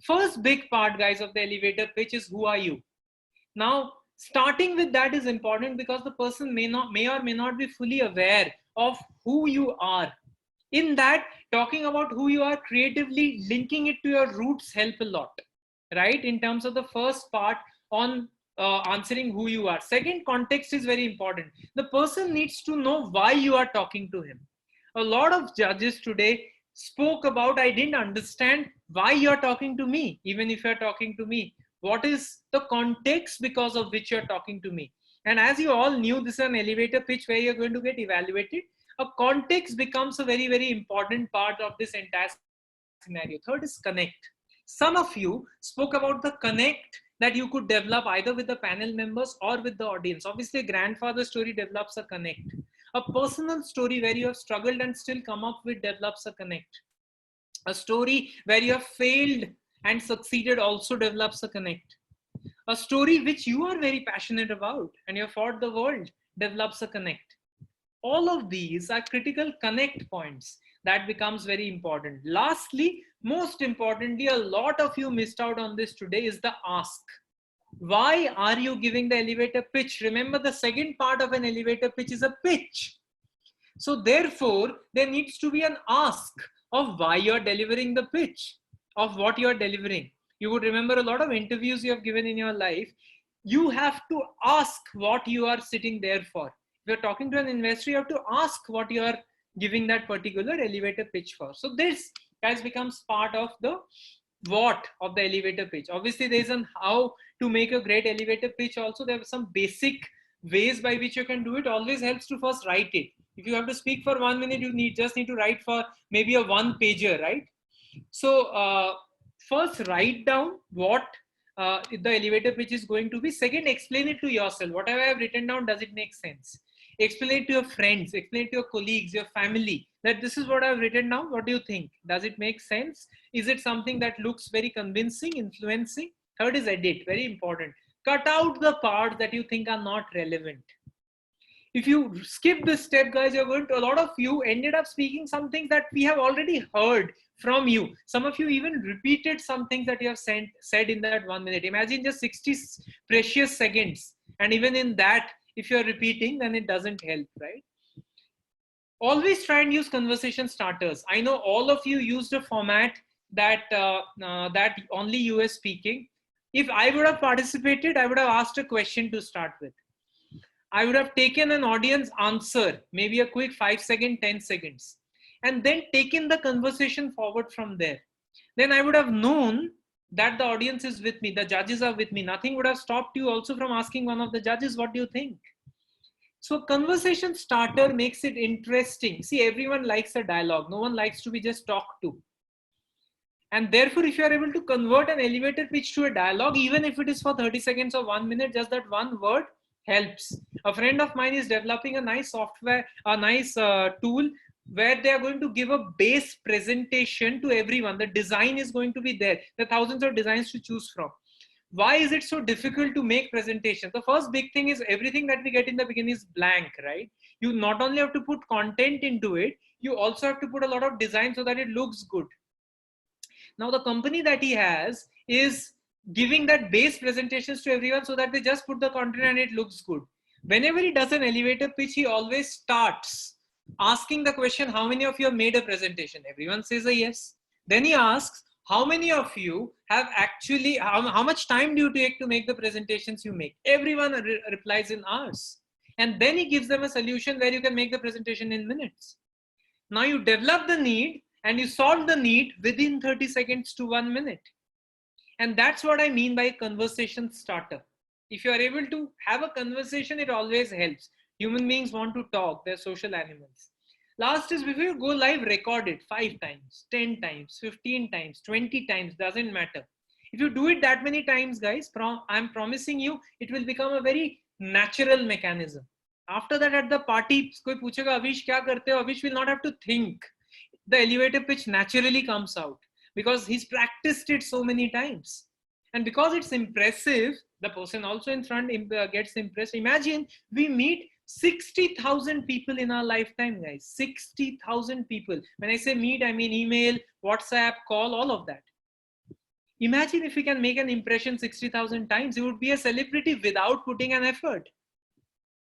First big part, guys, of the elevator pitch is, who are you? Now, starting with that is important because the person may or may not be fully aware of who you are. In that, talking about who you are creatively, linking it to your roots help a lot, right? In terms of the first part on answering who you are. Second, context is very important. The person needs to know why you are talking to him. A lot of judges today spoke about, I didn't understand why you're talking to me, even if you're talking to me. What is the context because of which you're talking to me? And as you all knew, this is an elevator pitch where you're going to get evaluated. A context becomes a very, very important part of this entire scenario. Third is connect. Some of you spoke about the connect that you could develop either with the panel members or with the audience. Obviously, a grandfather story develops a connect. A personal story where you have struggled and still come up with develops a connect. A story where you have failed and succeeded also develops a connect. A story which you are very passionate about and you have fought the world develops a connect. All of these are critical connect points that becomes very important. Lastly, most importantly, a lot of you missed out on this today is the ask. Why are you giving the elevator pitch? Remember, the second part of an elevator pitch is a pitch. So therefore, there needs to be an ask of why you're delivering the pitch, of what you're delivering. You would remember a lot of interviews you have given in your life. You have to ask what you are sitting there for. If you're talking to an investor, you have to ask what you are giving that particular elevator pitch for. So this, guys, becomes part of the what of the elevator pitch. Obviously, there's an how to make a great elevator pitch also. There are some basic ways by which you can do it. Always helps to first write it. If you have to speak for 1 minute, you just need to write for maybe a 1-pager, right? So first write down what the elevator pitch is going to be. Second, explain it to yourself. Whatever I have written down, does it make sense? Explain it to your friends, explain it to your colleagues, your family, that this is what I've written down. What do you think? Does it make sense? Is it something that looks very convincing, influencing? Third is edit, very important. Cut out the parts that you think are not relevant. If you skip this step, guys, you're going to, a lot of you ended up speaking something that we have already heard from you. Some of you even repeated some things that you have said in that 1 minute. Imagine just 60 precious seconds. And even in that, if you're repeating, then it doesn't help, right? Always try and use conversation starters. I know all of you used a format that only you were speaking. If I would have participated, I would have asked a question to start with. I would have taken an audience answer, maybe a quick 5 seconds, 10 seconds, and then taken the conversation forward from there. Then I would have known that the audience is with me, the judges are with me. Nothing would have stopped you also from asking one of the judges, what do you think? So conversation starter makes it interesting. See, everyone likes a dialogue. No one likes to be just talked to. And therefore, if you are able to convert an elevator pitch to a dialogue, even if it is for 30 seconds or 1 minute, just that one word helps. A friend of mine is developing a nice software, a nice tool where they are going to give a base presentation to everyone. The design is going to be there. There are thousands of designs to choose from. Why is it so difficult to make presentations? The first big thing is everything that we get in the beginning is blank, right? You not only have to put content into it, you also have to put a lot of design so that it looks good. Now the company that he has is giving that base presentations to everyone so that they just put the content and it looks good. Whenever he does an elevator pitch, he always starts asking the question, how many of you have made a presentation? Everyone says a yes. Then he asks, how many of you have actually, how much time do you take to make the presentations you make? Everyone replies in hours. And then he gives them a solution where you can make the presentation in minutes. Now you develop the need and you solve the need within 30 seconds to 1 minute. And that's what I mean by conversation starter. If you are able to have a conversation, it always helps. Human beings want to talk, they're social animals. Last is, before you go live, record it 5 times, 10 times, 15 times, 20 times, doesn't matter. If you do it that many times, guys, I'm promising you, it will become a very natural mechanism. After that, at the party, koi puchega, Avish, kya karte ho? Avish will not have to think. The elevator pitch naturally comes out because he's practiced it so many times. And because it's impressive, the person also in front gets impressed. Imagine we meet 60,000 people in our lifetime, guys. 60,000 people. When I say meet, I mean email, WhatsApp, call, all of that. Imagine if we can make an impression 60,000 times, it would be a celebrity without putting an effort.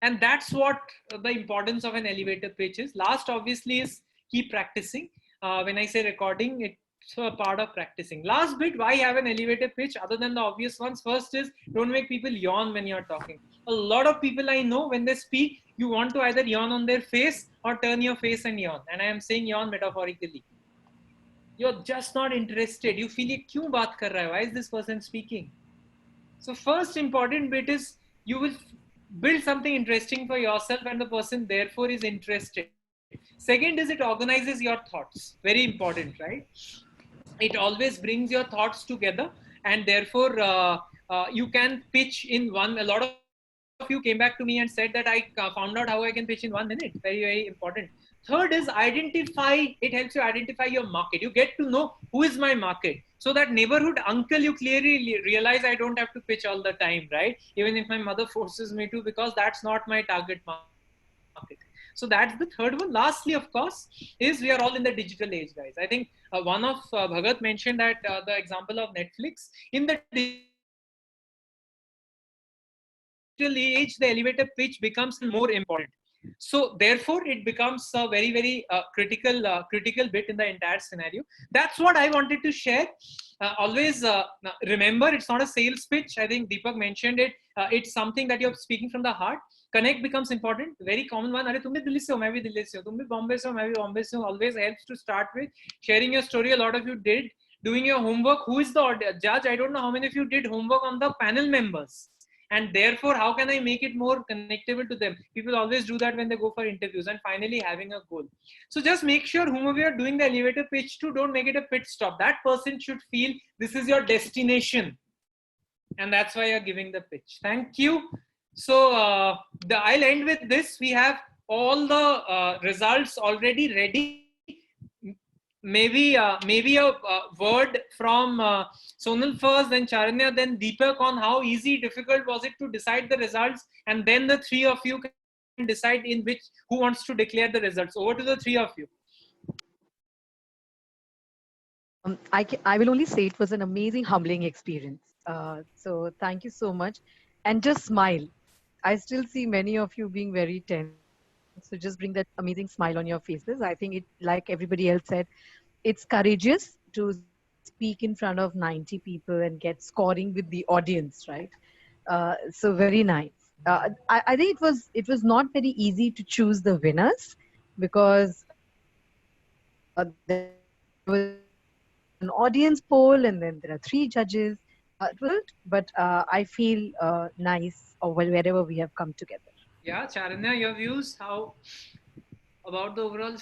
And that's what the importance of an elevator pitch is. Last, obviously, is keep practicing. When I say recording, it's a part of practicing. Last bit, why have an elevator pitch other than the obvious ones? First is, don't make people yawn when you're talking. A lot of people I know, when they speak, you want to either yawn on their face or turn your face and yawn. And I am saying yawn metaphorically. You're just not interested. You feel, ye kyun baat kar raha hai? Why is this person speaking? So first important bit is, you will build something interesting for yourself and the person therefore is interested. Second is, it organizes your thoughts. Very important, right? It always brings your thoughts together, and therefore you can pitch in one. A lot of you came back to me and said that I found out how I can pitch in 1 minute. Very, very important. Third is identify. It helps you identify your market. You get to know who is my market. So that neighborhood uncle, you clearly realize I don't have to pitch all the time, right? Even if my mother forces me to, because that's not my target market. So that's the third one. Lastly, of course, is we are all in the digital age, guys. I think one of Bhagat mentioned that the example of Netflix. In the digital age, the elevator pitch becomes more important. So therefore, it becomes a very, very critical bit in the entire scenario. That's what I wanted to share. Always remember, it's not a sales pitch. I think Deepak mentioned it. It's something that you're speaking from the heart. Connect becomes important. Very common one. Arey, tum bhi Delhi se ho, main bhi Delhi se ho. Tum bhi Bombay se ho, main bhi Bombay se ho. Always helps to start with. Sharing your story. A lot of you did. Doing your homework. Who is the judge? I don't know how many of you did homework on the panel members. And therefore, how can I make it more connectable to them? People always do that when they go for interviews. And finally, having a goal. So just make sure whomever you're doing the elevator pitch to, don't make it a pit stop. That person should feel this is your destination. And that's why you're giving the pitch. Thank you. So I'll end with this. We have all the results already ready. Maybe a word from Sonal first, then Charanya, then Deepak on how easy, difficult was it to decide the results, and then the three of you can decide who wants to declare the results. Over to the three of you. I will only say it was an amazing, humbling experience. So thank you so much, and just smile. I still see many of you being very tense. So just bring that amazing smile on your faces. I think it, like everybody else said, it's courageous to speak in front of 90 people and get scoring with the audience, right? So very nice. I think it was not very easy to choose the winners because there was an audience poll and then there are 3 judges. But I feel nice wherever we have come together. Yeah, Charanya, your views, how about the overall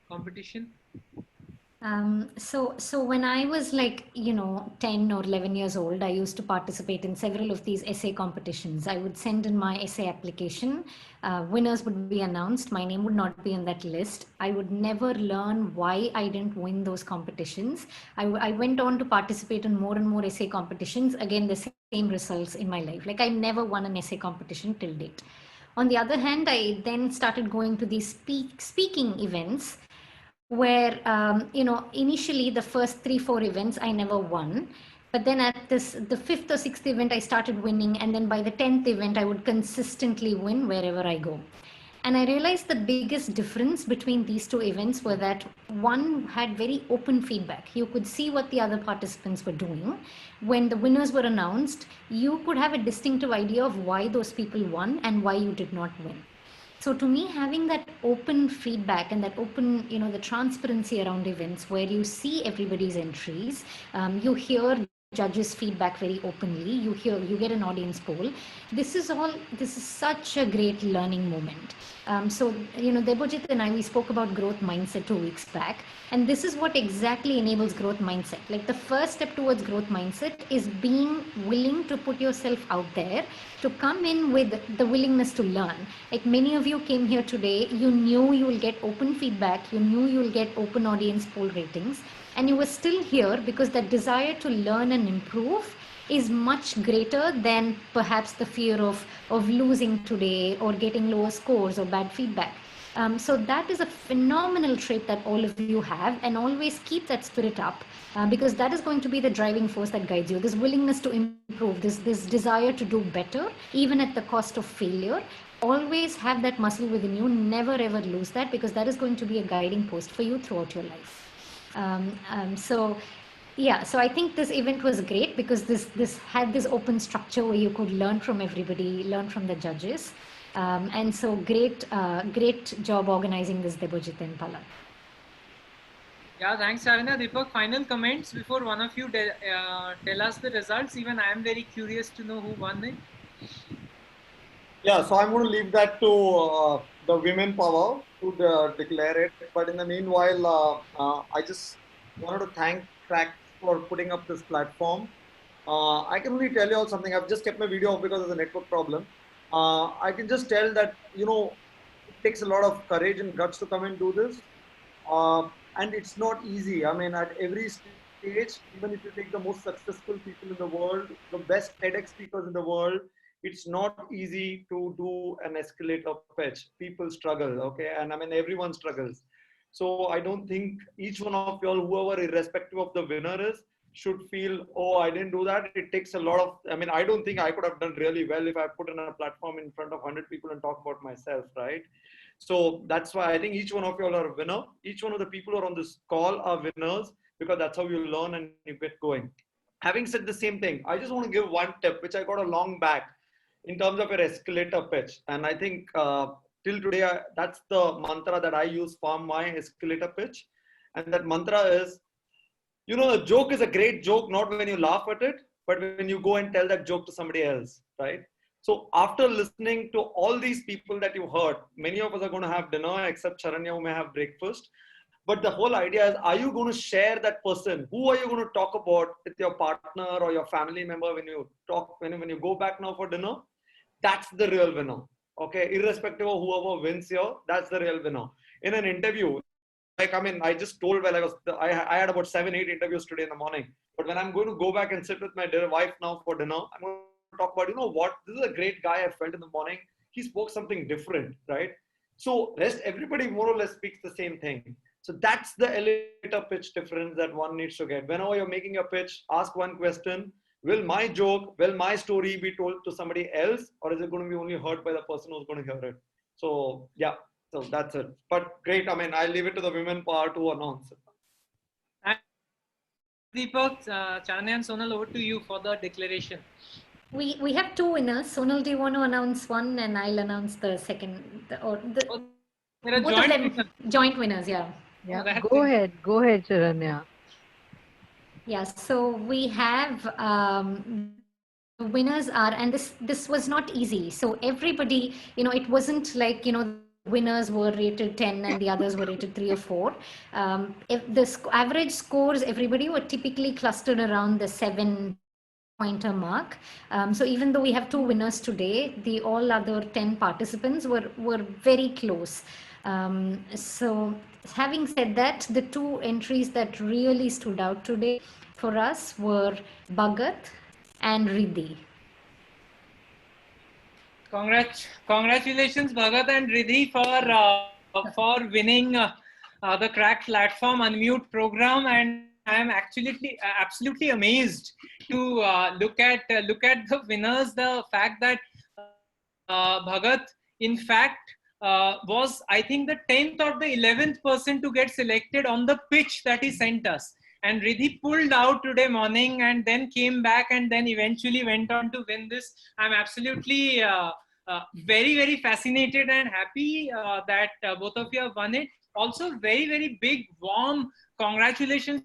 competition? So when I was like, 10 or 11 years old, I used to participate in several of these essay competitions. I would send in my essay application. Winners would be announced. My name would not be in that list. I would never learn why I didn't win those competitions. I went on to participate in more and more essay competitions. Again, the same results in my life. Like I never won an essay competition till date. On the other hand, I then started going to these speaking events where initially the first 3-4 events I never won, but then at the 5th or 6th event I started winning, and then by the 10th event I would consistently win wherever I go. And I realized the biggest difference between these two events were that one had very open feedback. You could see what the other participants were doing. When the winners were announced, you could have a distinctive idea of why those people won and why you did not win. So to me, having that open feedback and that open, the transparency around events where you see everybody's entries, you hear judges' feedback very openly, you get an audience poll. This is such a great learning moment. Debojit and I, we spoke about growth mindset 2 weeks back, and this is what exactly enables growth mindset. Like the first step towards growth mindset is being willing to put yourself out there, to come in with the willingness to learn. Like many of you came here today, you knew you will get open feedback, you knew you will get open audience poll ratings, and you were still here because that desire to learn and improve is much greater than perhaps the fear of losing today or getting lower scores or bad feedback. So that is a phenomenal trait that all of you have, and always keep that spirit up because that is going to be the driving force that guides you. This willingness to improve, this desire to do better, even at the cost of failure. Always have that muscle within you. Never ever lose that, because that is going to be a guiding post for you throughout your life. So I think this event was great because this had this open structure where you could learn from everybody, learn from the judges. And so great job organizing this, Debojit and Pala. Yeah, thanks, Sharanya. Deepak, final comments before one of you tell us the results. Even I am very curious to know who won it. Yeah, so I'm going to leave that to the women power to declare it. But in the meanwhile, I just wanted to thank Crack for putting up this platform. I can only tell you all something. I've just kept my video off because of the network problem. I can just tell that, it takes a lot of courage and guts to come and do this. And it's not easy. I mean, at every stage, even if you take the most successful people in the world, the best TEDx speakers in the world, it's not easy to do an escalator pitch. People struggle, okay? And I mean, everyone struggles. So I don't think each one of you all, whoever, irrespective of the winner is, should feel, oh, I didn't do that. It takes a lot of, I mean, I don't think I could have done really well if I put in a platform in front of 100 people and talk about myself, right? So that's why I think each one of you all are a winner. Each one of the people who are on this call are winners, because that's how you learn and you get going. Having said the same thing, I just want to give one tip, which I got a long back in terms of your escalator pitch. And I think till today, that's the mantra that I use for my escalator pitch. And that mantra is, a joke is a great joke, not when you laugh at it, but when you go and tell that joke to somebody else, right? So after listening to all these people that you heard, many of us are going to have dinner, except Sharanya, who may have breakfast. But the whole idea is, are you going to share that person? Who are you going to talk about with your partner or your family member when you talk, when you go back now for dinner? That's the real winner. Okay, irrespective of whoever wins here, that's the real winner. In an interview, I just told I had about 7-8 interviews today in the morning. But when I'm going to go back and sit with my wife now for dinner, I'm going to talk about, this is a great guy I felt in the morning. He spoke something different, right? So everybody more or less speaks the same thing. So that's the elevator pitch difference that one needs to get. Whenever you're making a pitch, ask one question. Will my joke, will my story be told to somebody else, or is it going to be only heard by the person who's going to hear it? So yeah, so that's it. But great. I mean, I'll leave it to the women power to announce it. Deepak, Sharanya and Sonal, over to you for the declaration. We have two winners. Sonal, do you want to announce one, and I'll announce the second? Both of them joint winners, yeah. Yeah, go ahead, Sharanya. Yeah, so we have winners are, and this was not easy. So everybody, it wasn't like, winners were rated 10 and the others were rated 3 or 4. If the average scores, everybody were typically clustered around the 7-pointer mark. So even though we have 2 winners today, the all other 10 participants were very close. So having said that, the 2 entries that really stood out today for us were Bhagat and Riddhi. Congratulations, Bhagat and Riddhi, for winning the Crack Platform Unmute program, and I am actually absolutely amazed to look at the winners. The fact that Bhagat, in fact, was, I think, the 10th or the 11th person to get selected on the pitch that he sent us. And Riddhi pulled out today morning and then came back and then eventually went on to win this. I'm absolutely very, very fascinated and happy that both of you have won it. Also, very, very big, warm congratulations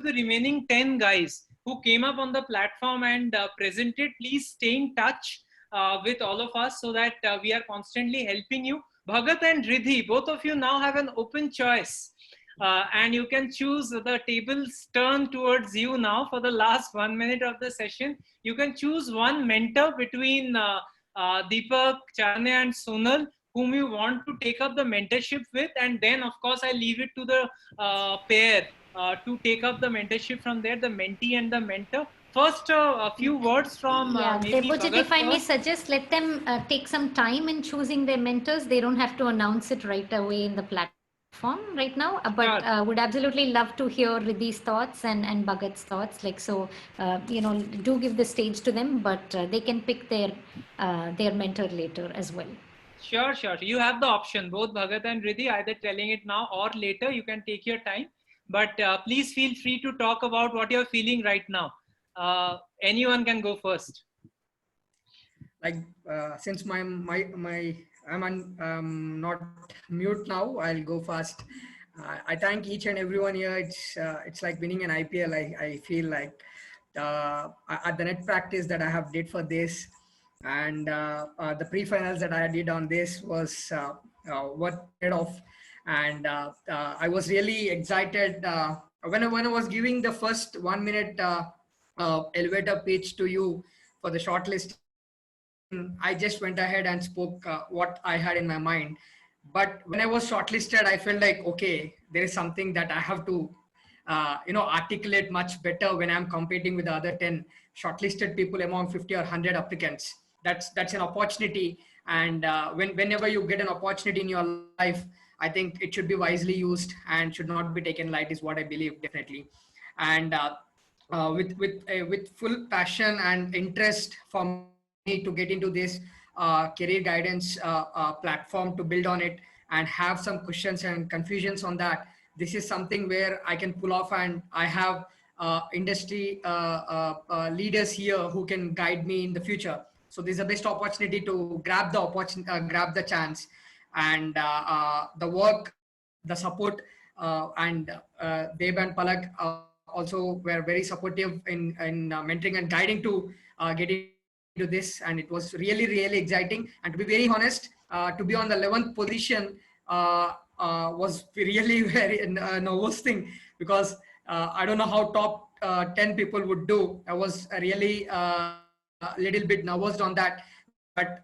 to the remaining 10 guys who came up on the platform and presented. Please stay in touch with all of us so that we are constantly helping you. Bhagat and Riddhi, both of you now have an open choice. And you can choose, the tables turn towards you now for the last 1 minute of the session. You can choose one mentor between Deepak, Charanya and Sonal, whom you want to take up the mentorship with, and then of course I leave it to the pair to take up the mentorship from there, the mentee and the mentor. First, a few words from maybe Debojit, Bhagat if I may first. suggest, let them take some time in choosing their mentors. They don't have to announce it right away in the platform right now, but would absolutely love to hear Riddhi's thoughts and Bhagat's thoughts. Like, so, do give the stage to them, but they can pick their mentor later as well. Sure. You have the option, both Bhagat and Riddhi, either telling it now or later. You can take your time, but please feel free to talk about what you're feeling right now. Anyone can go first. Like since I'm not mute now, I'll go first. I thank each and everyone here. It's like winning an IPL. I feel like at the net practice that I have did for this, and the pre-finals that I did on this was what paid off. And I was really excited when I was giving the first 1 minute elevator pitch to you for the shortlist. I just went ahead and spoke what I had in my mind. But when I was shortlisted, I felt like, okay, there is something that I have to, articulate much better when I'm competing with the other 10 shortlisted people among 50 or 100 applicants. That's an opportunity. And whenever you get an opportunity in your life, I think it should be wisely used and should not be taken light, is what I believe, definitely. And with full passion and interest for me to get into this career guidance platform, to build on it and have some questions and confusions on that. This is something where I can pull off, and I have industry leaders here who can guide me in the future. So this is the best opportunity to grab the chance, and the work, the support, and Deb and Palak also were very supportive in mentoring and guiding to get into this, and it was really, really exciting. And to be very honest, to be on the 11th position was really very nervous thing, because I don't know how top 10 people would do. I was really a little bit nervous on that, but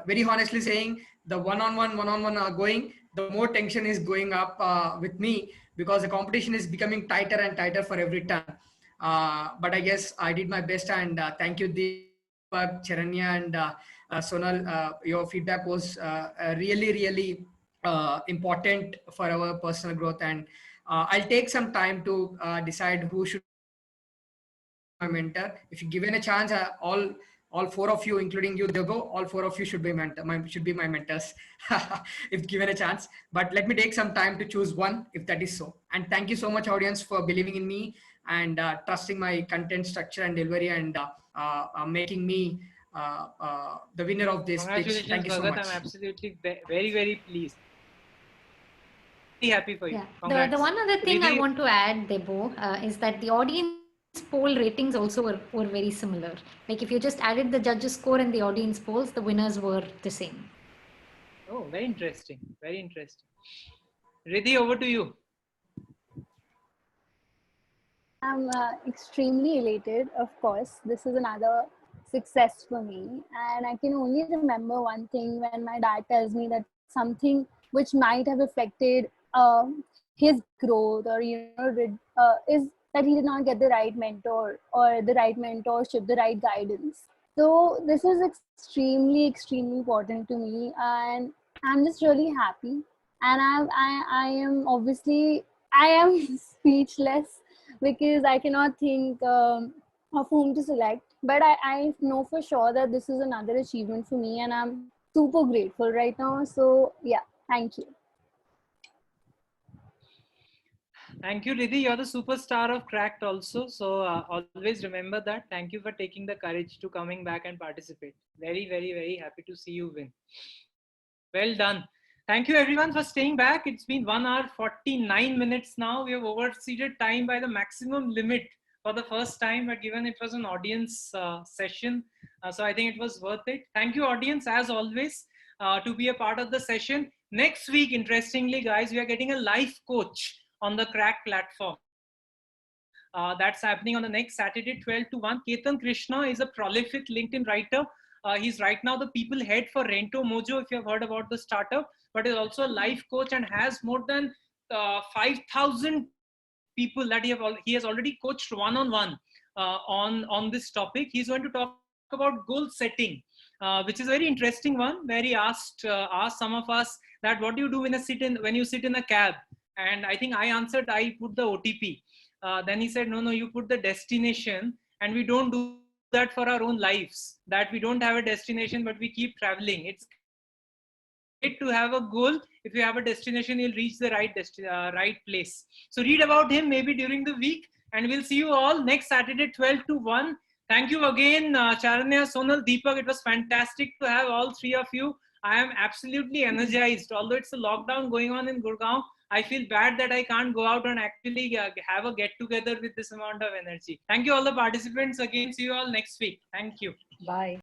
very honestly saying, the one-on-one are going, the more tension is going up with me, because the competition is becoming tighter and tighter for every turn. But I guess I did my best, and thank you, Deepak, Charanya, and Sonal. Your feedback was really, really important for our personal growth, and I'll take some time to decide who should be my mentor. If you given a chance, all 4 of you, including you, Debo, all 4 of you should be my mentors if given a chance. But let me take some time to choose one, if that is so. And thank you so much, audience, for believing in me and trusting my content structure and delivery, and making me the winner of this pitch. Thank you so much. I'm absolutely very, very pleased. Very happy for you. Yeah. The one other thing I want to add, Debo, is that the audience poll ratings also were very similar. Like, if you just added the judges score and the audience polls, the winners were the same. Oh, very interesting. Very interesting. Riddhi, over to you. I'm extremely elated, of course. This is another success for me. And I can only remember one thing when my dad tells me that something which might have affected his growth, or, is that he did not get the right mentor or the right mentorship, the right guidance. So this is extremely, extremely important to me. And I'm just really happy. And I am obviously, I am speechless because I cannot think of whom to select. But I know for sure that this is another achievement for me, and I'm super grateful right now. So yeah, thank you. Thank you, Riddhi. You're the superstar of Cracked also. So always remember that. Thank you for taking the courage to coming back and participate. Very, very, very happy to see you win. Well done. Thank you everyone for staying back. It's been 1 hour 49 minutes now. We have overseeded time by the maximum limit for the first time, but given it was an audience session, so I think it was worth it. Thank you audience as always to be a part of the session. Next week, interestingly guys, we are getting a life coach on the Crack platform. That's happening on the next Saturday, 12 to 1. Ketan Krishna is a prolific LinkedIn writer. He's right now the people head for Rento Mojo, if you have heard about the startup, but is also a life coach and has more than 5,000 people that he has already coached one-on-one on this topic. He's going to talk about goal setting, which is a very interesting one, where he asked some of us that what do you do when you sit in a cab? And I think I answered, I put the OTP. Then he said, no, you put the destination, and we don't do that for our own lives, that we don't have a destination, but we keep traveling. It's great to have a goal. If you have a destination, you'll reach the right place. So read about him maybe during the week, and we'll see you all next Saturday, 12 to 1. Thank you again, Charanya, Sonal, Deepak. It was fantastic to have all three of you. I am absolutely energized. Although it's a lockdown going on in Gurgaon, I feel bad that I can't go out and actually have a get together with this amount of energy. Thank you all the participants again. See you all next week. Thank you. Bye.